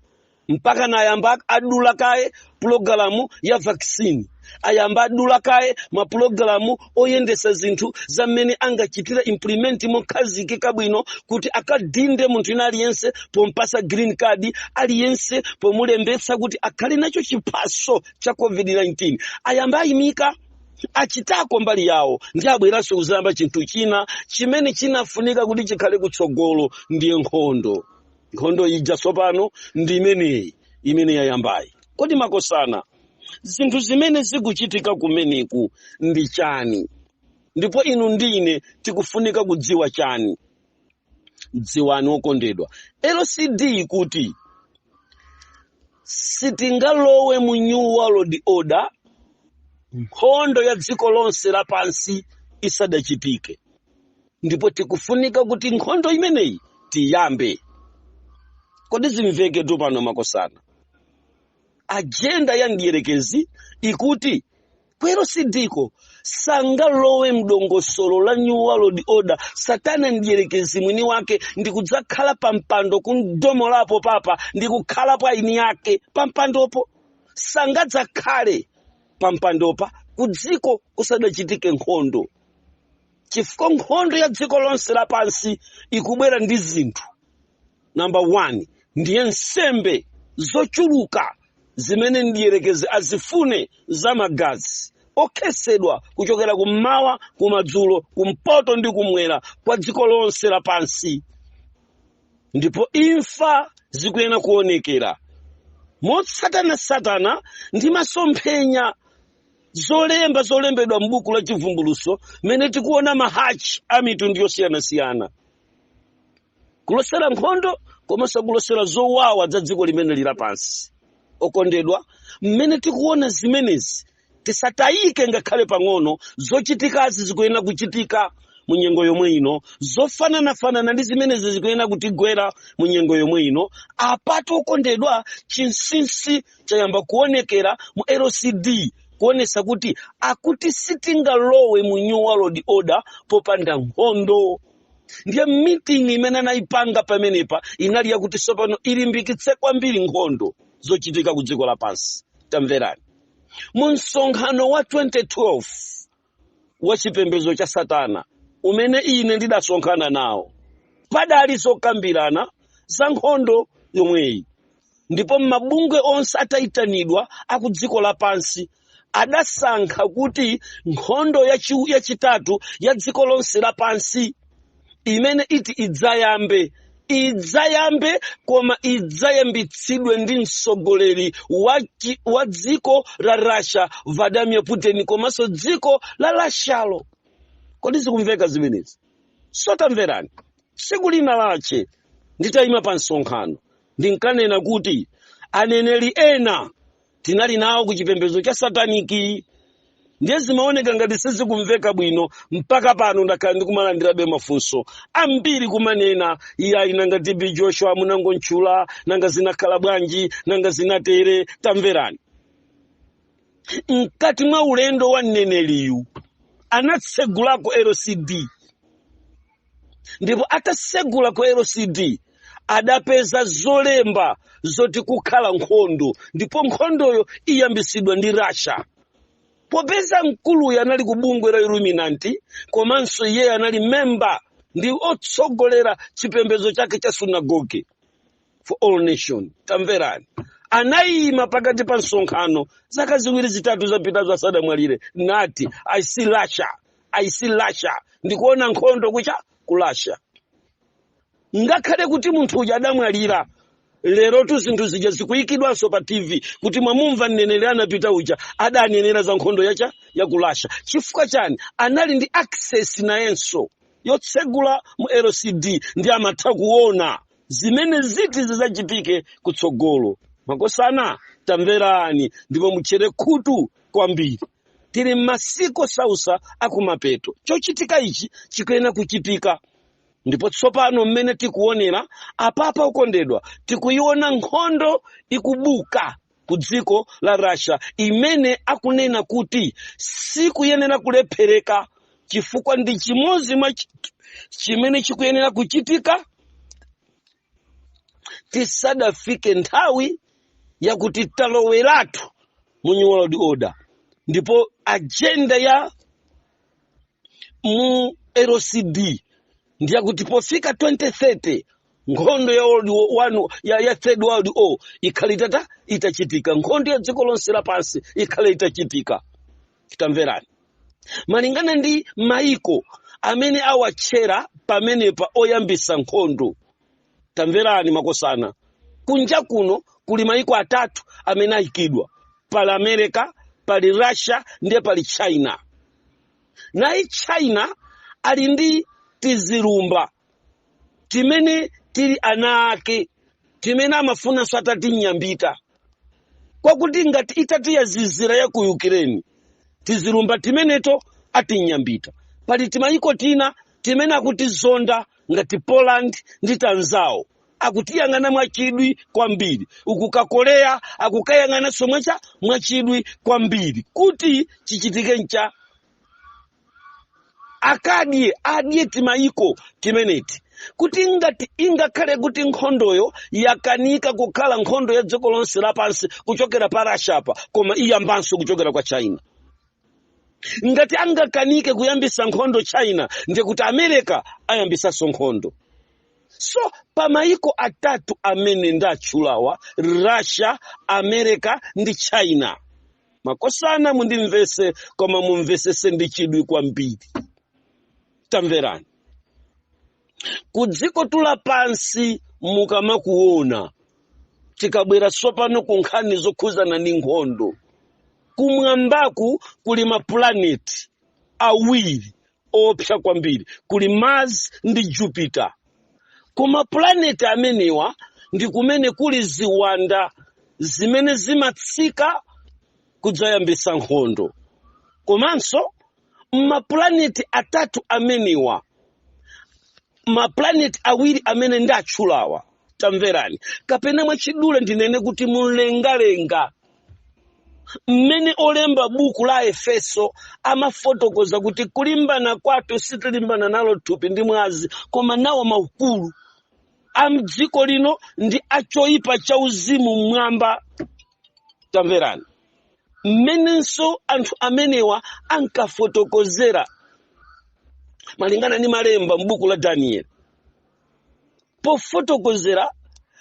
Mpaka na ayamba adula kaye pulogalamu ya vaccine, ayamba adula kaye mapulogalamu oyendesa zinthu za mmene angachitira implement mokhazikika bwino kuti akadinde munthu ina aliyense pompasa green card, aliyense pomulembetsa kuti akhale nacho chiphaso cha COVID-19. Ayamba ayimika achitako mbali yawo, ndi abweranso kuzamba chinthu china chimene chinafunika kuti chikhale kutsogolo, ndiye nkhondo. Nkhondo ija tsopano ndi imene yayambayi. Kodi makosana, zinthu zimene zikuchitika kumeneku ndi chani? Ndipo inu ndine tikufunika kudziwa chani? Dziwani okondedwa, LCD kuti sitingalowe mu New World Order, nkhondo ya dziko lonse lapansi isadachitike. Ndipo tikufunika kuti nkhondo imeneyi tiyambe. Kodi zimveke tu pano makosana? Agenda ya ndierekezi ikuti kwero sidiko sangalowe mdongosolo la New World Order. Satana ndierekezi mwini wake ndikudzakhala pampando kundomo lapo papa, ndikukhala pa ini yake pampandopo. Sangadzakhale pampandopa kudziko kusadachitike nkhondo. Chifukwa nkhondo ya dziko lonse lapansi ikubwera ndi zinthu. Number 1, ndiye nsembe zochuluka zimene ndierekezi azifune za magazi okhesedwa kuchokera kummawa, kumadzulo, kumpoto ndi kumwera kwa dziko lonse lapansi. Ndipo imfa zikuyena kuonekera motsatana ndi masomphenya zolembedwa m'buku la chivumbuluso, mene tikuona mahachi a mitundu yosiyanasiyana. Kulosera nkhondo komanso kulosera zowawa za dziko limene lapansi. Okondedwa, mmene tikuona zimenezi tisatayike ngakhale pang'ono. Zochitikazi zikuyena kuchitika mu nyengo yomwe ino, zofanana ndi zimenezi zikuyena kutigwera mu nyengo yomwe ino. Apatu okondedwa, chinsinsi chayamba kuonekera mu LCD kuonesa kuti akuti sitingalowe mu New World Order popanda nkhondo. Ndiye meeting imene anayipanga pamenepa inali yakuti tsopano ilimbikitse kwambiri nkhondo zochitika ku dziko lapansi. Tamverani, Msonkhano wa 2012 wa chipembedzo cha Satana umene ine ndidasonkhana nawo padali zokambirana za nkhondo yomweyi, ndipo mabungwe onse ataitanidwa akudziko lapansi adasankha kuti nkhondo yachitatu ya dziko lonse lapansi imene iti idzayambe koma idzayambitsidwe ndi mtsogoleri wa dziko la Russia Vladimir Putin komanso dziko la Russialo. Kodi zikumveka zimenezi? Sotamverani. Tsiku lina lache nditayima pa msonkhano ndinkanena kuti aneneri ena tinali nawo ku chipembedzo cha sataniki, ndiye zimaoneka ngati sizikumveka bwino mpaka pano ndakhala ndikumalandirabe mafunso ambiri kumanena iya nanga TB Joshua munangonchula nanga zinakhala bwanji nanga zinatere. Tamverani, mkati mwa ulendo wa mneneriyu anatsegulako LCD, ndipo atasegula ku LCD adapeza zolemba zoti kukhala nkhondo, ndipo nkhondoyo iyambisidwa ndi Russia. Popeza mkuluyu anali kubungwe la Illuminati komanso iye anali member ndi otsogolera chipembedzo chake cha Synagogue for All Nation. Tamverani, anayima pakati pa msonkhano zaka ziwiri zitatu zapitazo asadamwalire nati I see Russia, ndikuona nkhondo ku Russia. Ngakhale kuti munthu uja adamwalira, lero tu zinthu zija zikuyikidwanso pa TV kuti mwamumva mneneri anapita uja adanenera za nkhondo ya ku Russia. Chifukwa chani? Anali ndi access nayenso yotsegula mu LCD ndi amatha kuona zimene ziti zizachitike kutsogolo. Makosana, tamverani ndipo mutchere khutu kwambiri. Tili masiku sausa akumapeto. Chochitika ichi chikuyenera kuchitika. Ndipo tsopano mmene tikuonera apapa ukondedwa tikuiona nkhondo ikubuka ku dziko la Russia imene akunena kuti sikuyenera kulephereka chifukwa ndi chimodzi mwa chimene chikuyenera kuchitika tisadafike nthawi yakuti taloweratu mu New World Order. Ndipo agenda ya mu LCD ndiya kuti pofika 2030 nkhondo ya Third World War ikhala itachitika, nkhondo ya dziko lonse lapansi ikhala itachitika. Tamverani, malingana ndi maiko amene awatchera pamenepa oyambisa nkhondo. Tamverani makosana, kunja kuno kuli maiko atatu amene ayikidwa, pali America, pali Russia ndiye pali China. Nayi China ali ndi tizirumba timene tili ana ake timene amafuna atatinyambita, kwakuti ngati itatiyazizira ya ku Ukraine tizirumba timeneto atinyambita. Pali timaiko tina timene akutizonda ngati Poland ndi Tanzania akutiyang'ana mwachidwi kwambiri, uku ka Korea akukayang'ana somwecha mwachidwi kwambiri kuti chichitike ncha adye timaiko timeneti kuti ngati ingakhale kuti nkhondoyo yakanika kukhala nkhondo ya dziko lonse lapansi kuchokera pa Russia pa, koma iyambanso kuchokera kwa China. Ngati angakanike kuyambisa nkhondo China ndiye kuti America ayambisaso nkhondo. So pamaiko atatu amene ndatchulawa, Russia, America ndi China, makosana mundimvese koma mumvesese ndi chidwi kwambiri. Tamverani, kudziko tula pansi mukamakuona tikabwera sopano ku nkhani zokhuzana ndi nkhondo, kumwambaku kuli maplaneti awiri opsa kwambiri, kuli Mars ndi Jupiter. Kuma planeti amenewa ndi kumene kuli ziwanda zimene zimatsika kudzayambisa nkhondo. Komanso maplaneti atatu amenewa, maplaneti awiri amene ndatchulawa, tamverani, kapena mwachidule ndinene kuti mulengalenga. Mmene olemba buku la Efeso amafotokoza kuti kulimbana kwathu sitilimbana nalo thupi ndi mwazi, koma nawo maukulu amdziko lino ndi achoipa cha uzimu mwamba. Tamverani, menenso anthu amenewa ankafotokozera malingana ni malemba m'buku la Daniel. Pofotokozera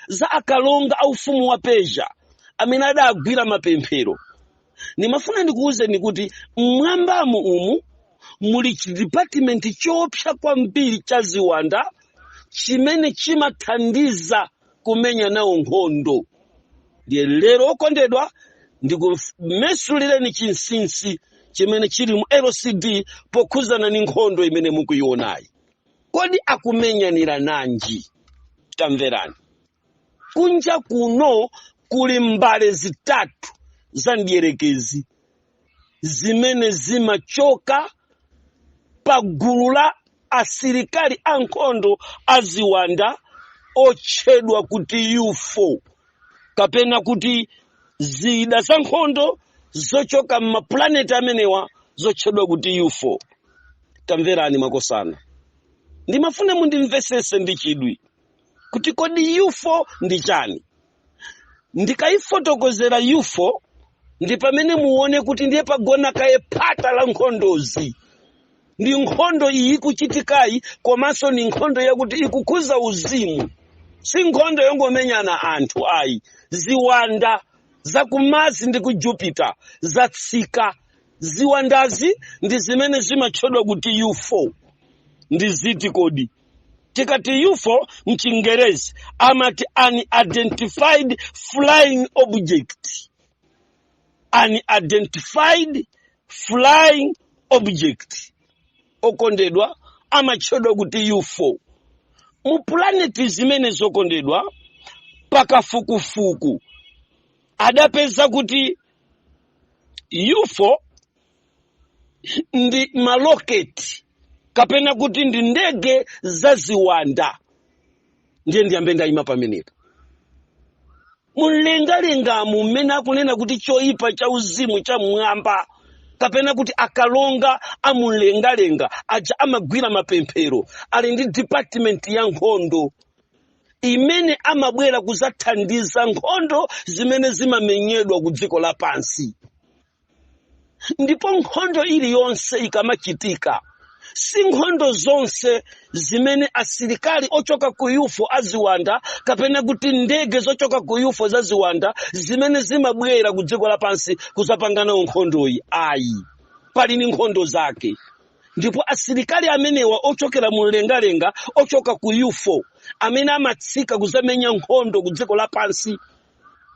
za akalonga au ufumu wa Persia amene adagwira mapemphero. Nimafuna ndikuwuzeni kuti mmwambamo umu muli department choopsa kwambiri cha ziwanda chimene chimathandiza kumenya nawo nkhondo. Ndiye lero okondedwa ndikumesulireni chinsinsi chimene chili mu LCD pokhuzana ni nkhondo imene mukuyionayi. Kodi akumenyanira nanji? Tamverani. Kunja kuno kuli mbale zitatu za ndierekezi zimene zimachoka pa gulu la asilikali ankhondo aziwanda otchedwa kuti UFO kapena kuti zida za nkhondo zochoka m'maplaneti amenewa zotchedwa kuti UFO. Tamverani makosana. Ndimafuna mundimvesese ndi chidwi kuti kodi UFO ndi chani. Ndikayifotokozera UFO ndi pamene muone kuti ndiye pagona kaye phata la nkhondozi. Ndi nkhondo iyi kuchitikayi komanso ni nkhondo yakuti ikukhuza uzimu. Si nkhondo yongomenyana anthu ayi. Ziwanda za kumazi ndi ku Jupiter zatsika. Ziwandazi ndi zimene zimatchedwa kuti UFO. Ndi ziti kodi? Tikati UFO mchingerezi amati unidentified flying object. Unidentified flying object. Okondedwa amatchedwa kuti UFO. Mu planeti zimene zokondedwa pakafukufuku adapeza kuti UFO ndi maloketi kapena kuti ndi ndege za ziwanda. Ndiye ndiyambe ndayima pamenepo. Mulengalenga mmene akunena kuti choipa cha uzimu cha mwamba kapena kuti akalonga amulengalenga aja amagwira mapemphero ali ndi department ya nkhondo imene amabwera kuzathandiza nkhondo zimene zimamenyedwa ku dziko lapansi. Ndipo nkhondo iliyonse ikamachitika si nkhondo zonse zimene asilikali ochoka ku UFO aziwanda kapena kuti ndege zochoka ku UFO za ziwanda zimene zimabwera ku dziko lapansi kuzapangana nkhondoyi. Ayi, pali ni nkhondo zake. Ndipo asilikali amenewa ochokera mulengalenga ochoka ku UFO amene amatsika kuzamenya nkhondo ku dziko lapansi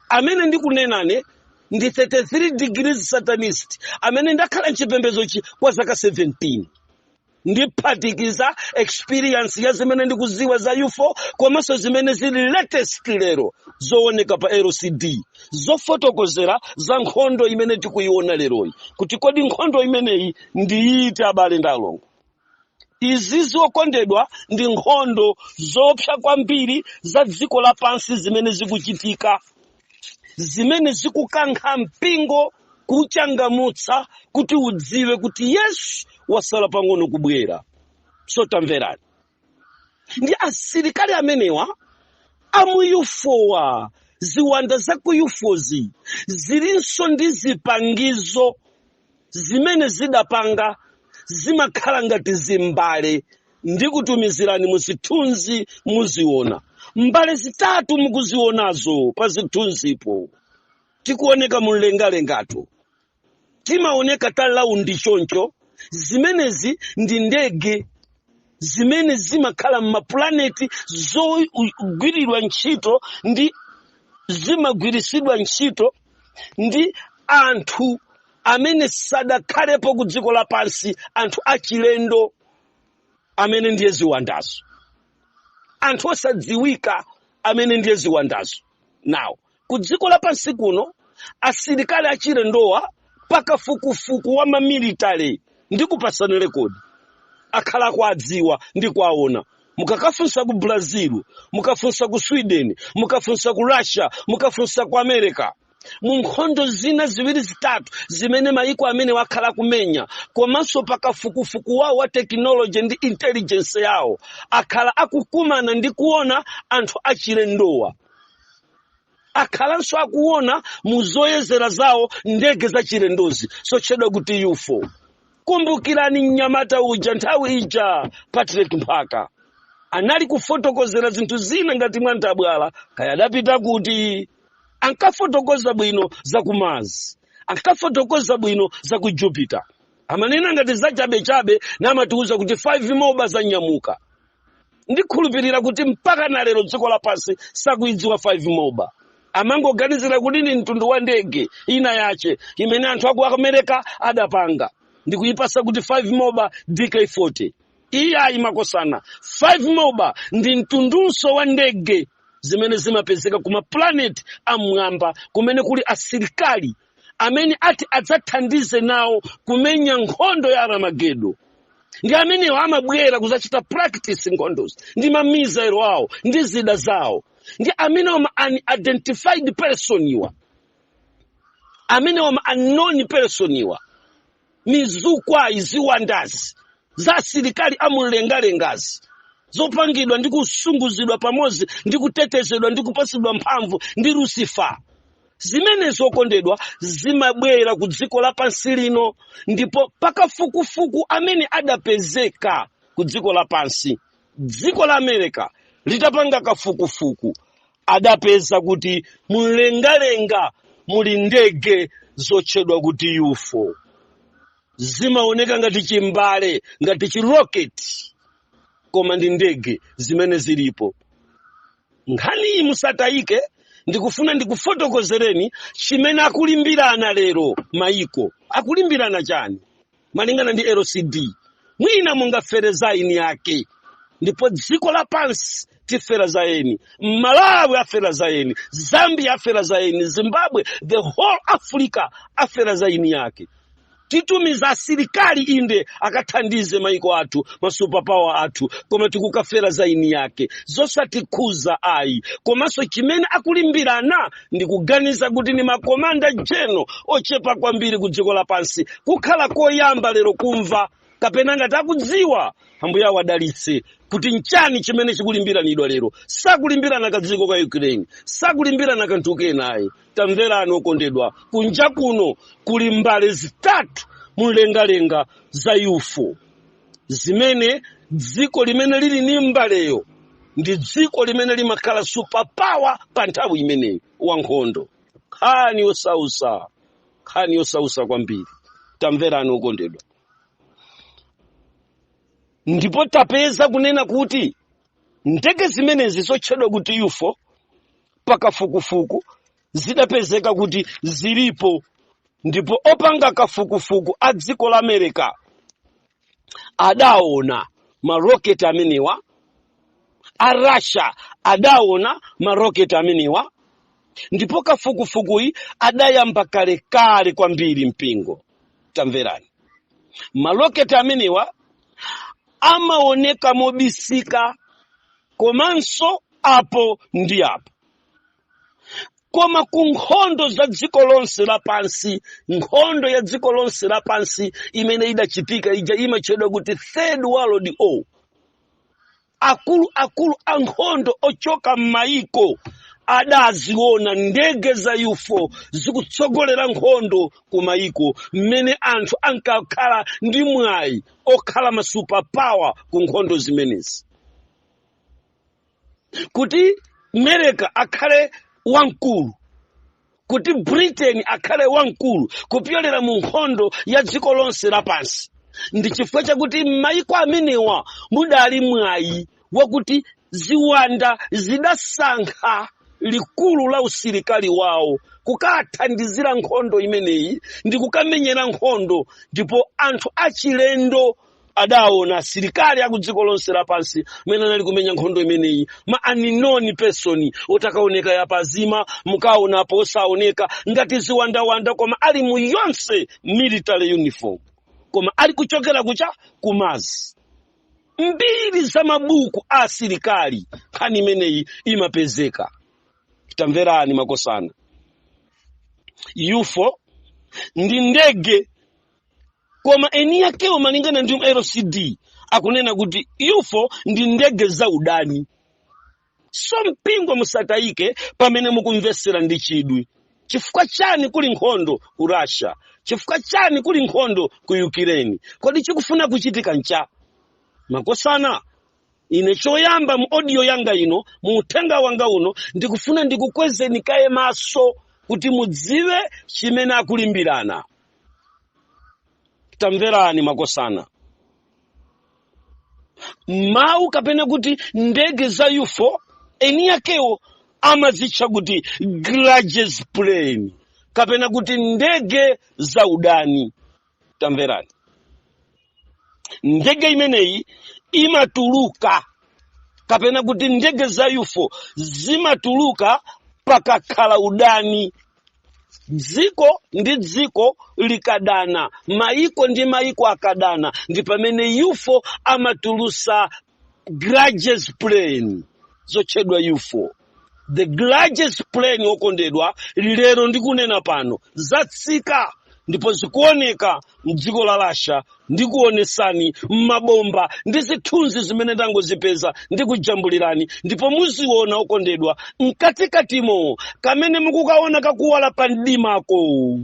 amene ndikunenane ndi 33 degrees satanist amene ndakhala nchipembezochi kwa zaka 17. Ndiphatikiza experience ya zimene ndikuziwa za UFO komanso zimene zili latest lero zooneka pa LCD zofotokozera za nkhondo imene tikuiona leroyi kuti kodi nkhondo imeneyi ndiiti abale ndalongo. Izi zokondedwa ndi nkhondo zopsa kwambiri za dziko lapansi zimene zikuchitika zimene zikukankha mpingo kuchangamutsa kuti udziwe kuti Yesu wasala pang'ono kubwera. So tamverani. Ndi asilikali amenewa amu UFOwa ziwanda za ku UFOzi zilinso ndi zipangizo zimene zidapanga zimakhala ngati zimbale ndi kutumizirani muzithunzi muziona. Mbale zitatu mukuzionazo pa zithunzipo. Tikuoneka mulengalengato. Timaoneka talaundi choncho. Zimenezi ndi ndege zimene zimakhala m'maplaneti zogwiridwa ntchito ndi zimagwirisidwa ntchito ndi anthu amene sadakhalepo ku dziko lapansi, anthu achilendo amene ndiye ziwandazo, anthu osadziwika amene ndiye ziwandazo. Now ku dziko lapansi kuno asilikali achilendowa pakafukufuku wa mamilitary ndi kupasana rekodi akhala kwadziwa ndi kwaona. Mukakafunsa ku Brazil, mukafunsa ku Sweden, mukafunsa ku Russia, mukafunsa ku America, mu nkhondo zina ziwiri zitatu zimene mayiko amene wakhala kumenya komanso pakafukufuku wawo wa technology ndi intelligence yawo akhala akukumana ndi kuona anthu achilendowa. akhalanso akuona muzoyezera zawo ndege za chilendozi zotchedwa kuti UFO. Kumbukirani mnyamata uja nthawi ija Patrick Mphaka anali kufotokozera zinthu zina ngati mwantabwala kaya adapita kuti ankafotokoza bwino za ku Mars, ankafotokoza bwino za ku Jupiter. Amanena ngati za chabe namatiuza kuti 5 moba za nyamuka. Ndikhulupirira kuti mpaka na lero dziko lapansi sakuidziwa 5 moba. Amangoganizira kuti ni mtundu wa ndege ina yache imene anthu aku America adapanga ndikuyipasa kuti 5 moba DK40. Iya imakosana. 5 moba ndi mtundunso wa ndege zimene zimapezeka kuma planet amwamba kumene kuli asilikali amene ati adzathandize nawo kumenya nkhondo ya Armageddon. Ndi amene amabwera kuzachita practice nkhondozi ndi mamizero awo ndi zida zawo. Ndi amene unidentified person iwa, amene unknown person iwa, mizukwa iziwandazi za asilikali amumlengalengazi zopangidwa ndi kusunguzidwa pamodzi ndi kutetezedwa ndi kupasidwa mphamvu ndi Lucifer. Zimene zokondedwa zimabwera ku dziko lapansi lino, ndipo pakafukufuku amene adapezeka ku dziko lapansi, dziko la America litapanga kafukufuku adapeza kuti mumlengalenga muli ndege zotchedwa kuti UFO. Zimaoneka ngati chimbale, ngati chiroketi, koma ndi ndege zimene zilipo. Nkhani iyi musatayike, ndikufuna ndikufotokozereni chimene akulimbirana lero maiko. Akulimbirana chani? Malingana ndi LCD. Mwina mungafere zaini yake. Ndipo dziko lapansi tifera zaeni. Malawi afera zaeni. Zambia afera zaeni. Zimbabwe, the whole Africa afera zaini yake. Titumiza asilikali inde akathandize maiko athu, masuperpower athu, koma tikukafera zaini yake. Zosatikuza ayi. Komanso chimene akulimbirana ndikuganiza kuti ni makomanda general ochepa kwambiri ku dziko lapansi. Kukhala koyamba lero kumva kapena ngati akudziwa Ambuye wadalitse kuti nchani chimene chikulimbiranidwa lero. Sakulimbirana kadziko ka Ukraine, sakulimbirana kanthu kenayi. Tamverani okondedwa, kunja kuno kuli mbale zitatu mulengalenga za UFO. Zimene dziko limene lili ni mbaleyo ndi dziko limene limakhala superpower pa nthawi imeneyi wa nkhondo. Khani osausa kwambiri. Tamverani okondedwa. Ndipo tapeza kunena kuti ndege zimenezi zotchedwa kuti UFO pakafukufuku zidapezeka kuti zilipo. Ndipo opanga kafukufuku a dziko la America adaona maroketi ameniwa, a Russia adaona maroketi ameniwa, ndipo kafukufuku iyi adayamba kale kwambiri mpingo. Tamverani. Maroketi ameniwa amaoneka mobisika komanso apo ndi apo. Koma ku nkhondo za dziko lonse lapansi, nkhondo ya dziko lonse lapansi imene idachitika ija imatchedwa kuti Third World War. Akulu ankhondo ochoka m'maiko adaziona ndege za UFO zikutsogolera nkhondo ku maiko mmene anthu ankakhala ndi mwayi okhala ma superpower ku nkhondo zimenezi. Kuti America akhale wankulu, kuti Britain akhale wankulu kupyolera mu nkhondo ya dziko lonse lapansi, ndi chifukwa chakuti maiko amenewa mudali mwayi wakuti ziwanda zidasankha likulu la usilikali wawo kukathandizira nkhondo imeneyi ndi kukamenyera nkhondo. Ndipo anthu achilendo adaona asilikali akudziko lonse lapansi mene anali kumenya nkhondo imeneyi, ma unknown person otakaoneka yapazima, mukaonapo osaoneka ngati ziwandawanda, koma ali mu yonse military uniform, koma ali kuchokera kucha ku Mars. Mbiri za mabuku a asilikali nkhani imeneyi imapezeka. Tamverani makosana. UFO ndi ndege, koma eni yakewo malingana ndi LCD akunena kuti UFO ndi ndege za udani. So mpingo musatayike pamene mukumvesera ndi chidwi. Chifukwa chani kuli nkhondo ku Russia? Chifukwa chani kuli nkhondo ku Ukraine? Kodi chikufuna kuchitika ncha? Makosana, ine choyamba mu audio yanga ino, mu uthenga wanga uno, ndikufuna ndikukwezeni kaye maso kuti mudziwe chimene akulimbirana. Tamverani makosana. Mau kapena kuti ndege za UFO eni yakewo amazitcha kuti grudges plane kapena kuti ndege za udani. Tamverani. Ndege imeneyi imatuluka kapena kuti ndege za UFO zimatuluka pakakhala udani. Dziko ndi dziko likadana, maiko ndi maiko akadana, ndi pamene UFO amatulusa grudges plane zotchedwa UFO. The grudges plane okondedwa lero ndikunena pano zatsika ndipo zikuoneka mdziko la Russia, ndikuonesani mabomba ndi zithunzi zimene ndangozipeza ndikujambulirani, ndipo muziona okondedwa mkatikatimo kamene mukukaona kakuwala pa mdimako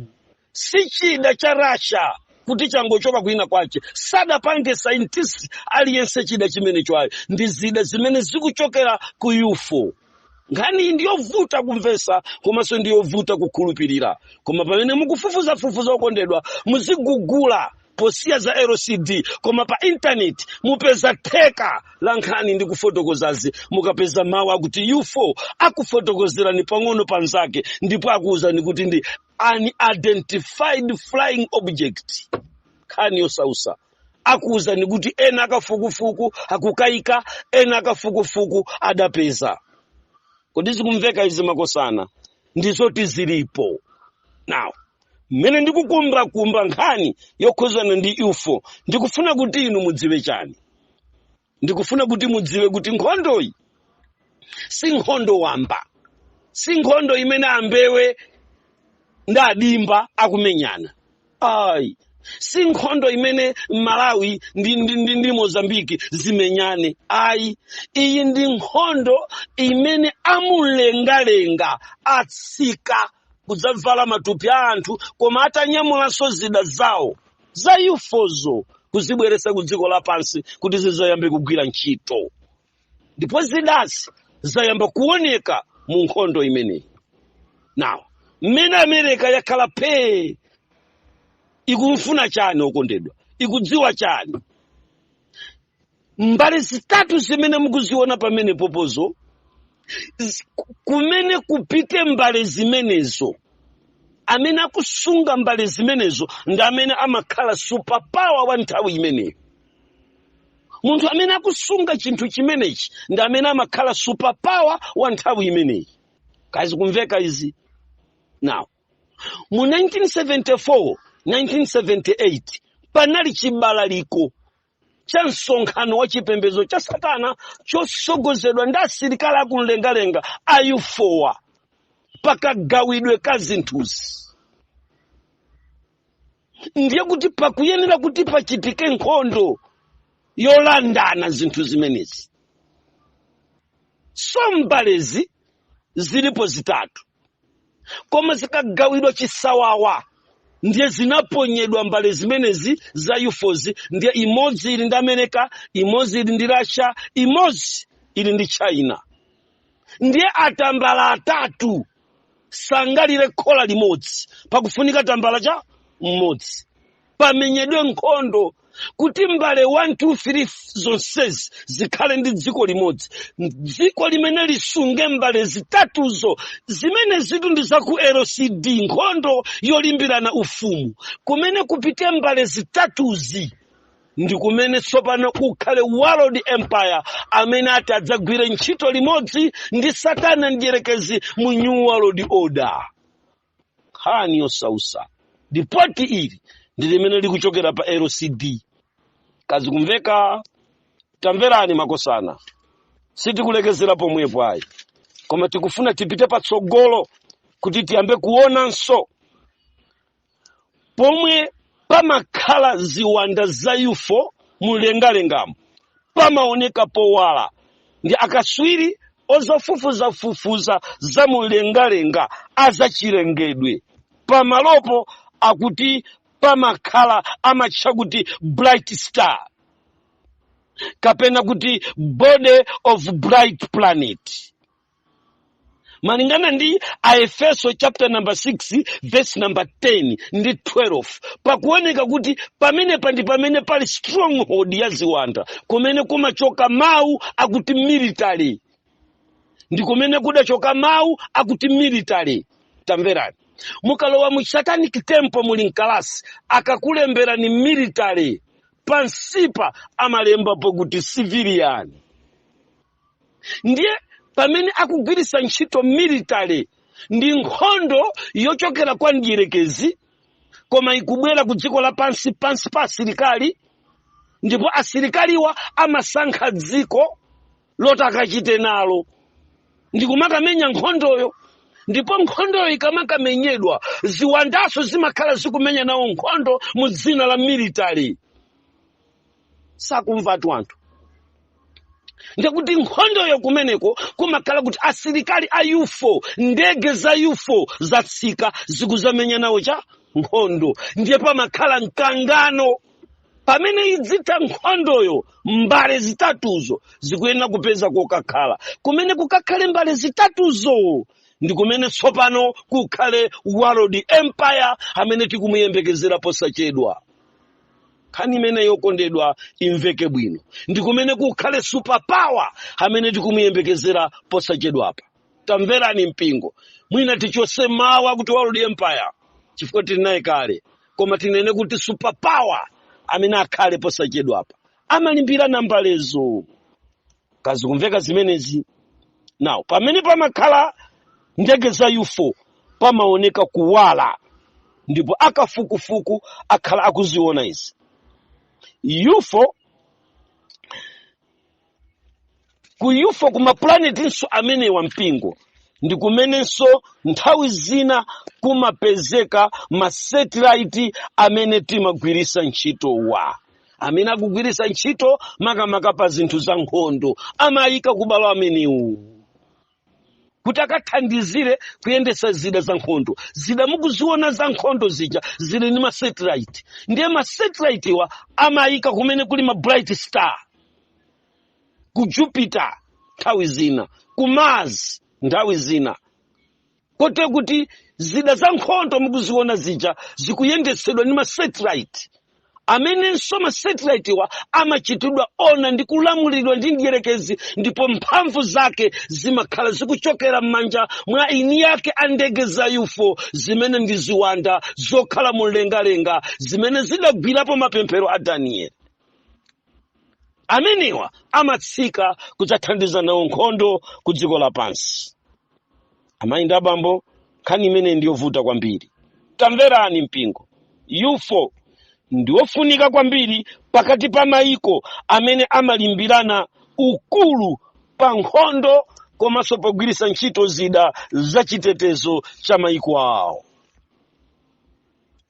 si chida cha Russia kuti changochoka kwina kwache. Sadapange scientist aliyense chida chimene chwayo, ndi zida zimene zikuchokera ku UFO. Ngani ndiyovuta kumvesa, komanso ndiyovuta kukhulupirira. Koma pamene mukufufuza okondedwa, muzigugula posiya za LCD, koma pa internet mupeza theka la nkhani ndi kufotokozazi, mukapeza mawu akuti UFO akufotokozerani pang'ono panzake, ndipo akuwuzani kuti ndi unidentified flying object. Nkhani yosausa. Akuwuzani kuti ena akafukufuku akukayika, ena akafukufuku adapeza. Kodi zikumveka izi makosana? Ndizoti zilipo. Now, mene ndikukumba nkhani yokhuzana ndi UFO, ndikufuna kuti inu mudziwe chani. Ndikufuna kuti mudziwe kuti nkhondoyi si nkhondo wamba, si nkhondo imene ambewe ndi adimba akumenyana. Ayi, si nkhondo imene Malawi ndi Mozambiki zimenyane. Ayi, iyi ndi nkhondo imene amulengalenga atsika kudzavala matupi a anthu, koma atanyamulanso zida zawo za UFOzo kuzibweretsa ku dziko lapansi kuti zizoyambe kugwira ntchito. Ndipo zidazi zayamba kuoneka mu nkhondo imeneyi. Now, mmene America yakhala phe ikumfuna chani okondedwa? Ikudziwa chani? Mbali zitatu zimene mukuziona pamene popozo, kumene kupite mbali zimenezo, amene akusunga mbali zimenezo ndi amene amakhala superpower wa nthawi imeneyo. Munthu amene akusunga chinthu chimenechi ndi amene amakhala superpower wa nthawi imeneyi. Kazi kumveka izi? Now, mu 1974 1978 panali chibalaliko cha msonkhano wa chipembedzo cha Satana chosogozedwa ndi asilikali akumlengalenga a UFO pakagawidwe ka zinthuzi. Ndiye kuti pakuyenera kuti pachitike nkhondo yolandana zinthu zimenezi. So mbalezi zilipo zitatu, koma zikagawidwa chisawawa, ndiye zinaponyedwa mbale zimenezi za UFOzi. Ndiye imodzi ili ndi America, imodzi ili ndi Russia, imodzi ili ndi China. Ndiye atambala atatu sangalire khola limodzi, pakufunika tambala cha mmodzi. Pamenyedwe nkhondo kuti mbale 1 2 3 zonsezi zikhale ndi dziko limodzi. Dziko limene lisunge mbale zitatuzo, zimene zitu ndi za ku LCD, nkhondo yolimbirana ufumu. Kumene kupite mbale zitatuzi ndi kumene tsopano kukhale World Empire amene adzagwire ntchito limodzi ndi Satana ndiyerekezi mu New World Order. Nkhani yosausa. Ripoti ili ndi limene likuchokera pa LCD. Kazi kumveka? Tamverani makosana. Sitikulekezera pomwepo ayi, koma tikufuna tipite patsogolo kuti tiyambe kuonanso pomwe pamakhala ziwanda za UFO mulengalengamo pamaoneka powala. Ndi akaswiri ozofufuza za mulengalenga azachilengedwe. Pamalopo akuti pamakhala amatcha kuti bright star kapena kuti body of bright planet. Malingana ndi Aefeso chapter number 6 verse number 10 ndi 12 pakuoneka kuti pamene pali stronghold ya ziwanda kumene kumachoka mawu akuti military, ndi kumene kudachoka mawu akuti military. Tamverani, mukalowa mu satanic temple muli nkalasi akakulembera ni military, pansipa amalemba pokuti civilian. Ndiye pamene akugwiritsa ntchito military ndi nkhondo yochokera kwa mdierekezi koma ikubwera ku dziko la pansi pa asilikali, ndipo asilikaliwa amasankha dziko loti akachite nalo ndi kumakamenya nkhondoyo. Ndipo nkhondoyo ikamakamenyedwa ziwandaso zimakhala zikumenya nawo nkhondo mu dzina la military. Sakumva anthu. Ndikuti nkhondoyo kumeneko kumakhala kuti asilikali a UFO, ndege za UFO zatsika zikuzamenya nawo cha nkhondo. Ndiye pamakhala mkangano. Pamene idzita nkhondoyo mbale zitatuzo zikuyenera kupeza kokakhala. Kumene kukakhale mbale zitatuzo ndi kumene tsopano kukhale world empire amene tikumuyembekezera posachedwa. Khani imene yokondedwa imveke bwino. Ndi kumene kukhale superpower amene tikumuyembekezera posachedwa apa. Tamverani mpingo. Mwina tichose mawa kuti world empire chifukwa tili naye kale, koma tinene kuti superpower amene akhale posachedwa apa. Amalimbirana mbalezo. Kazi kumveka zimenezi. Now, pamene pamakhala ndege za UFO pamaoneka kuwala, ndipo akafukufuku akhala akuziona izi. UFO kuma planet inso amene wa mpingo ndi kumenenso nthawi zina kumapezeka ma satellite amene timagwirisa ntchito amene akugwirisa ntchito makamaka pa zinthu za nkhondo amayika kubalo amenewu kuti akathandizire kuyendesa zida za nkhondo. Zida mukuziona za nkhondo zija zili ni ma satellite. Ndiye ma satellite wa amayika kumene kuli ma bright star, ku Jupiter nthawi zina, ku Mars nthawi zina, kote kuti zida za nkhondo mukuziona zija zikuyendesedwa ni ma satellite. Amenenso ma satellite wa amachitidwa ona ndi kulamulidwa ndi mdierekezi, ndipo mphamvu zake zimakhala zikuchokera m'manja mwa ini yake andege za UFO zimene ndi ziwanda zokhala mulengalenga zimene zidagwirapo mapemphero a Daniel. Amenewa amatsika kudzathandiza nawo nkhondo ku dziko lapansi. Amayi ndi abambo, nkhani imene ndiyovuta kwambiri. Tamverani mpingo. UFO ndiwofunika kwambiri pakati pa mayiko amene amalimbirana ukulu pa nkhondo komanso pogwirisa ntchito zida za chitetezo cha mayiko awo.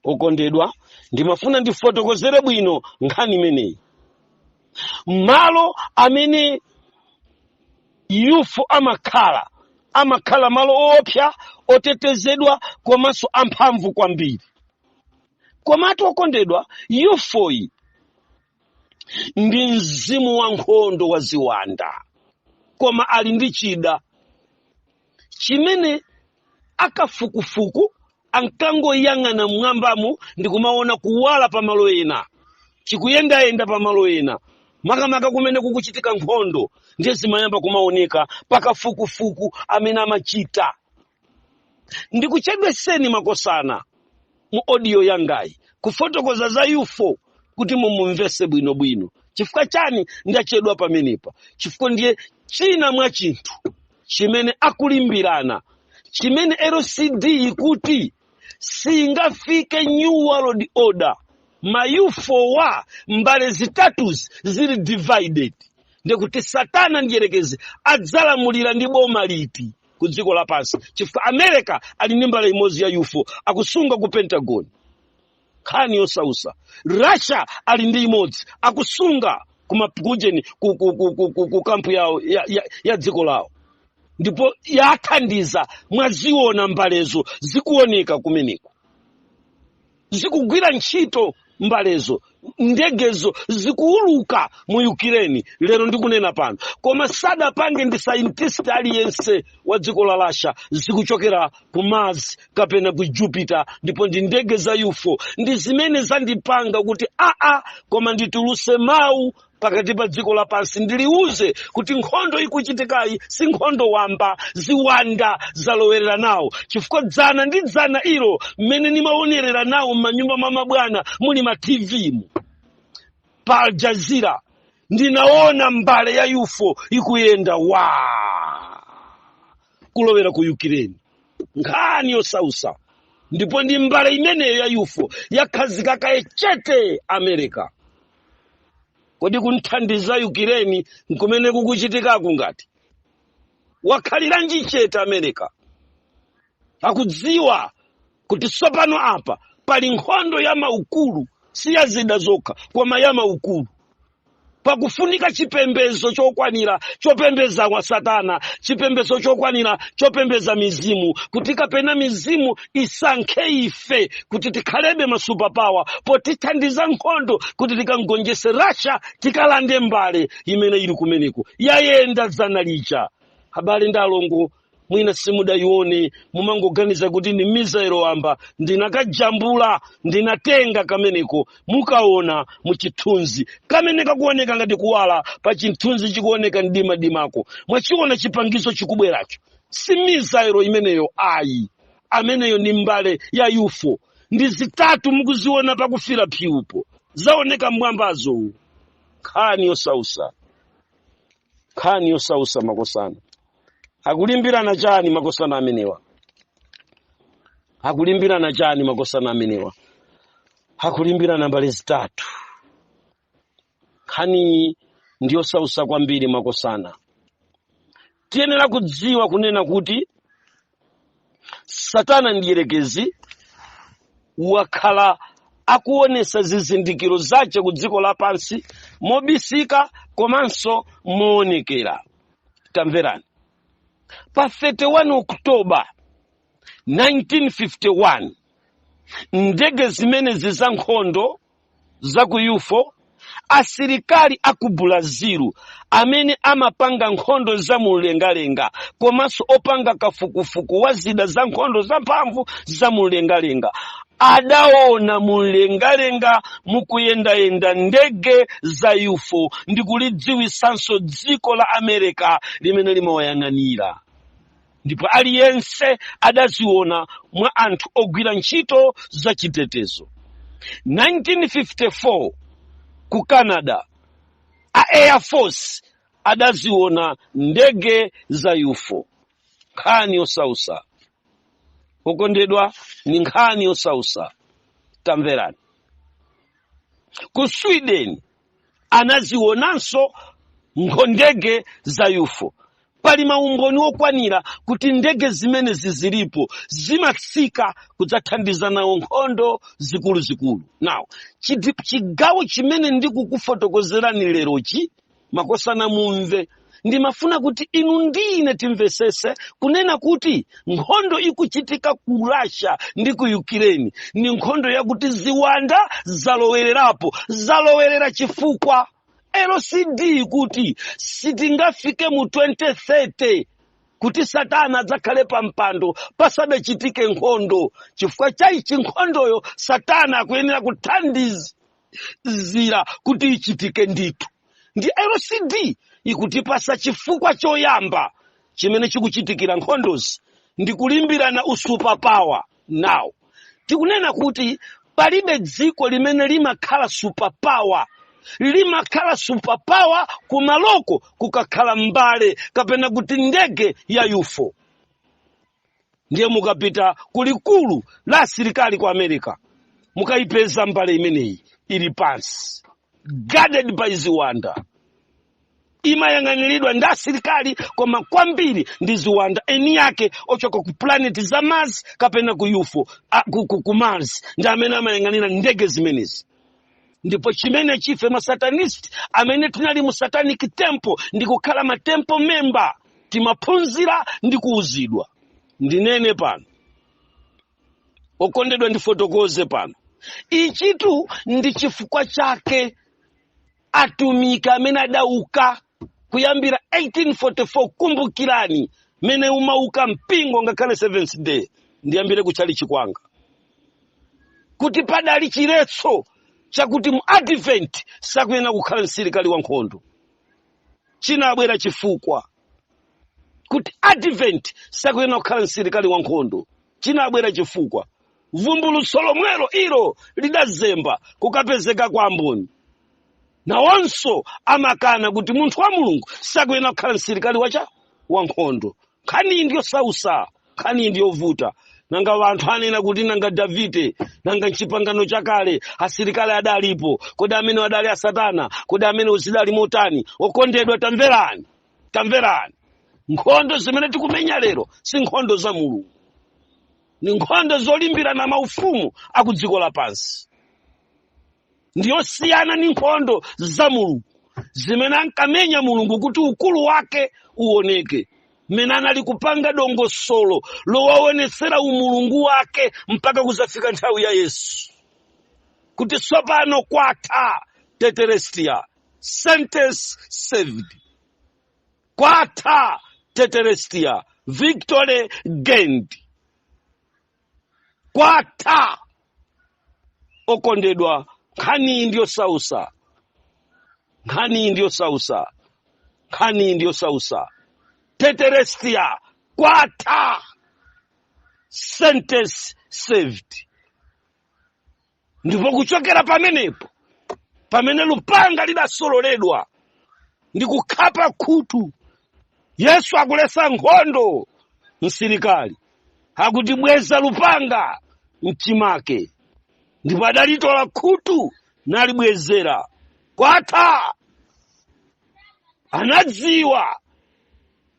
Okondedwa, ndimafuna ndifotokozere bwino nkhani imeneyi. Malo amene UFO amakhala malo opsa, otetezedwa komanso amphamvu kwambiri. Komatu okondedwa, UFO ndi mzimu wa nkhondo wa ziwanda, koma ali ndi chida chimene akafukufuku ankangoyang'ana mwambamu ndi kumaona kuwala pa malo ena, chikuyendayenda pa malo ena, makamaka kumene kukuchitika nkhondo ndiye zimayamba kumaoneka pakafukufuku amene amachita. Ndikuchedweseni makosana mu audio yangayi kufotokoza za UFO kuti mumumvese bwinobwino. Chifukwa chani ndachedwa pamenepa? Chifukwa ndiye china mwa chinthu chimene akulimbirana, chimene LCD ikuti singafike New World Order. Ma UFO wa mbale zitatu zili divided. Ndikuti Satana ndiyerekezi adzalamulira ndi boma liti ku dziko lapansi. Chifukwa America ali ndi mbale imodzi ya UFO akusunga ku Pentagon, khani yosausa. Russia ali ndi imodzi akusunga kumapukujeni ku kampu yao ya dziko lao. ndipo yathandiza mwaziona mbalezo zikuoneka kumeneko, zikugwira ntchito mbalezo, ndegezo zikuuluka mu Ukraine lero ndikunena pano. Koma sadapange ndi scientist aliyense wa dziko la Russia zikuchokera ku Mars kapena ku Jupiter, ndipo ndi ndege za UFO ndi zimene zandipanga kuti koma ndituluse mawu pakati pa dziko lapansi ndiliuze kuti nkhondo ikuchitikayi si nkhondo wamba, ziwanda zalowerera nawo. Chifukwa dzana ndi dzana ilo mmene nimaonerera nawo m'manyumba mwa mabwana muli ma TV mu pa Al Jazeera, ndinaona mbale ya UFO ikuyenda kulowera ku Ukraine, nkhani yosausa. Ndipo ndi mbale imeneyo ya UFO yakhazika kaye chete America. Kodi kunthandiza Ukraine nkumene kukuchitikako ngati wakhalira njicheta America? Akudziwa kuti sopano apa pali nkhondo ya maukulu, si ya zida zokha koma ya maukulu. Pakufunika chipembezo chokwanira chopembeza kwa Satana, chipembezo chokwanira chopembeza mizimu, kuti kapena mizimu isankhe ife kuti tikhalebe masuperpower potithandiza nkhondo kuti tikangonjese Russia tikalande mbale imene ili kumeneko yayenda dzana licha. Habari ndalongo mwina simudayione, mumangoganiza kuti ni mizairo wamba, ndinakajambula ndinatenga kameneko, mukaona muchithunzi kameneka kuoneka ngati kuwala pa chithunzi chikuoneka ndima dimako, mwachiona chipangizo chikubweracho. Si mizairo imeneyo ayi, ameneyo ni mbale ya UFO. Ndi zitatu mukuziona pakufira phiupo zaoneka mwambazo. Khani yosausa, khani yosausa makosana. Akulimbirana chani makosana amenewa? Akulimbirana chani makosana amenewa? Akulimbirana mbali zitatu. Khani ndiyo sausa kwambiri makosana. Tiyenera kudziwa kunena kuti Satana ndiyerekezi wakhala akuonesa zizindikiro zache ku dziko lapansi mobisika komanso moonekera. Tamverani. Pa 31 Oktoba 1951 ndege zimene za nkhondo za ku UFO, asilikali aku Brazil amene amapanga nkhondo za mulengalenga komanso opanga kafukufuku wa zida za nkhondo za mphamvu za mulengalenga, adaona mulengalenga mukuyendayenda ndege za UFO ndi kulidziwisanso dziko la America limene limawayang'anira. Ndipo aliyense adaziona mwa anthu ogwira ntchito za chitetezo. 1954 ku Canada Air Force adaziona ndege za UFO. Nkhani yosausa okondedwa, ni nkhani yosausa. Tamverani. Ku Sweden anazionanso ndege za UFO. Pali maumboni okwanira kuti ndege zimene zizilipo zimatsika kudzathandiza nawo nkhondo zikulu zikulu. Now, chigawo chimene ndikukufotokozerani lerochi makosana mumve, ndimafuna kuti inu ndine timvesese kunena kuti nkhondo ikuchitika ku Russia ndi ku Ukraine ni nkhondo yakuti ziwanda zalowererapo, zalowerera chifukwa LCD kuti sitingafike mu 2030 kuti Satana adzakhale pa mpando pasadachitike nkhondo. Chifukwa chaichi nkhondoyo Satana akuyenera kuthandizira kuti ichitike ndithu. Ndi LCD ikutipasa chifukwa choyamba chimene chikuchitikira nkhondozi ndi kulimbirana usuperpower. Now tikunena kuti palibe dziko limene limakhala superpower, limakhala superpower kumaloko kukakhala mbale kapena kuti ndege ya UFO. Ndiye mukapita kulikulu la asilikali ku America mukaipeza mbale imeneyi ili pansi, guarded by ziwanda, imayang'aniridwa ndi asilikali koma kwambiri ndi ziwanda eni yake ochoka ku planet za Mars kapena ku UFO ku Mars ndi amene amayang'anira ndege zimenezi. Ndipo chimene chife ma satanist amene tinali mu satanic temple ndi kukhala ma temple member timaphunzira ndi kuuzidwa. Ndinene pano, okondedwa ndifotokoze pano, ichitu ndi chifukwa chake atumiki amene adauka kuyambira 1844. Kumbukirani mene umauka mpingo ngakhale Seventh Day, ndiyambire kuchali chikwanga, kuti padali chiretso chakuti mu Advent sakuyenera kukhala msilikali wa nkhondo. Chinabwera chifukwa kuti Advent sakuyenera kukhala msilikali wa nkhondo. Chinabwera chifukwa vumbulutso lomwelo ilo lidazemba kukapezeka kwa Umboni. Nawonso amakana kuti munthu wa Mulungu sakuyenera kukhala msilikali wa nkhondo. Nkhani ndiyo sausa, nkhani ndiyo vuta. Nanga wanthu anena kuti nanga Davide, nanga mchipangano chakale asilikali adalipo, kodi amene adali a Satana, kodi amene uzidali motani. Okondedwa, tamverani, tamverani. Nkhondo zimene tikumenya lero si nkhondo za Mulungu, ni nkhondo zolimbirana maufumu aku dziko lapansi. Ndiyosiyana ni nkhondo za Mulungu zimene ankamenya Mulungu kuti ukulu wake uoneke. Mene anali kupanga dongosolo lowaonetsera umulungu wake mpaka kuzafika nthawi ya Yesu. Kuti tsopano kwatha, tetelestia, sentence saved. Kwatha, tetelestia, victory gained. Kwatha, okondedwa, nkhani ndiyo sausa, nkhani ndiyo sausa, nkhani ndiyo sausa. Tetelestia, kwatha, sentence saved. Ndipo kuchokera pamenepo, pamene lupanga lidasololedwa ndi kukhapa khutu, Yesu akulesa nkhondo msilikali, akuti bweza lupanga mchimake, ndipo adalitola khutu nalibwezera. Kwatha, anadziwa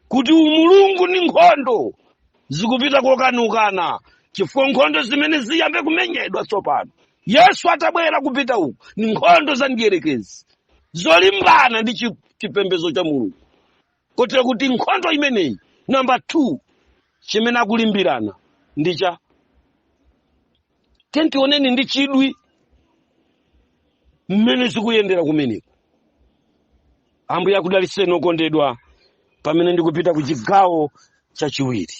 kuti umulungu ni nkhondo zikupita kokanukana, chifukwa nkhondo zimene ziyambe kumenyedwa tsopano. Yesu atabwera kupita uku ni nkhondo za ndiyerekezi zolimbana ndi chipembedzo cha Mulungu. Kotero kuti nkhondo imeneyi namba 2 chimene akulimbirana ndicha tentioneni ndi chidwi mmene zikuyendera kumeneko. Ambuye akudalitseni okondedwa, pamene ndikupita ku chigawo chachiwiri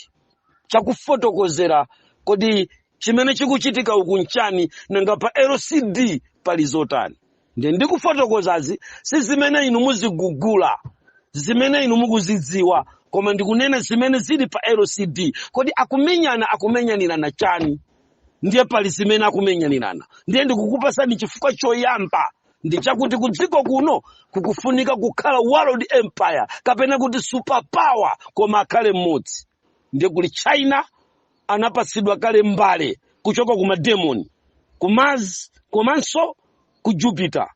chakufotokozera kodi chimene chikuchitika uku nchani, nanga pa LCD pali zotani. Ndiye ndikufotokozazi si zimene inu muzigugula, zimene inu mukuzidziwa, koma ndikunena zimene zili pa LCD. Kodi akumenyanirana chani? Ndiye pali zimene akumenyanirana. Ndiye ndikukupasani chifukwa choyamba ndi chakuti kudziko kuno kukufunika kukhala world empire, kapena kuti super power, koma akhale mmodzi. Ndiye kuli China anapatsidwa kale mbale kuchoka ku mademoni, ku Mars, komanso ku Jupiter.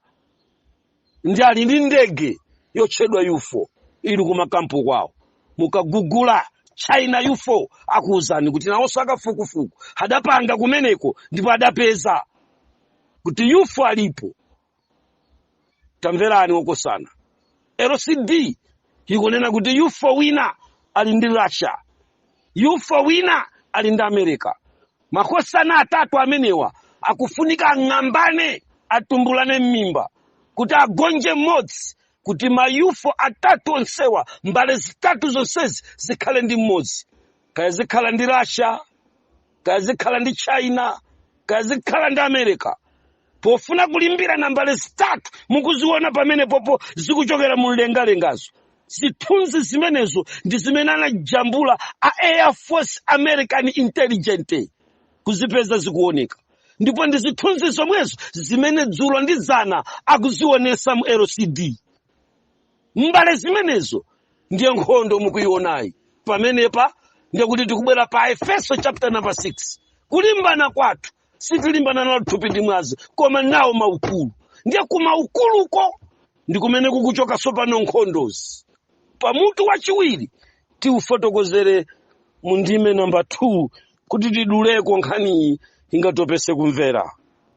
Ndiye ali ndi ndege yotchedwa UFO ili kumakampu kwawo. Mukagugula China UFO akuwuzani kuti nawonso akafukufuku adapanga kumeneko ndipo adapeza kuti UFO alipo. Tamverani okosana. LCD ikunena kuti UFO wina ali ndi Russia, UFO wina ali ndi America. Makosana atatu amenewa akufunika ang'ambane, atumbulane m'mimba kuti agonje mmodzi, kuti ma UFO atatu onsewa, mbale zitatu zonsezi zikhale ndi mmodzi. Kaya zikhala ndi Russia, kaya zikhala ndi China, kaya zikhala ndi America. Pofuna kulimbira na mbale zitatu mukuziona pamene popo zikuchokera mu lengalengazo. Zithunzi zimenezo ndi zimene anajambula a Air Force American Intelligence kuzipeza zikuoneka. Ndipo ndi zithunzi zomwezo zimene dzulo ndi zana akuzionesa mu LCD. Mbale zimenezo ndiye nkhondo mukuyionayi. Pamenepa ndiye kuti tikubwera pa Efeso chapter number 6. Kulimbana kwathu sitilimbana nalo thupi ndi mwazi, koma nawo maukulu. Ndiye kumaukuluko ndi kumene kukuchoka sopano nkhondozi. Pamutu wachiwiri tiufotokozere mu ndime namba 2 kuti tiduleko nkhani ingatopese kumvera.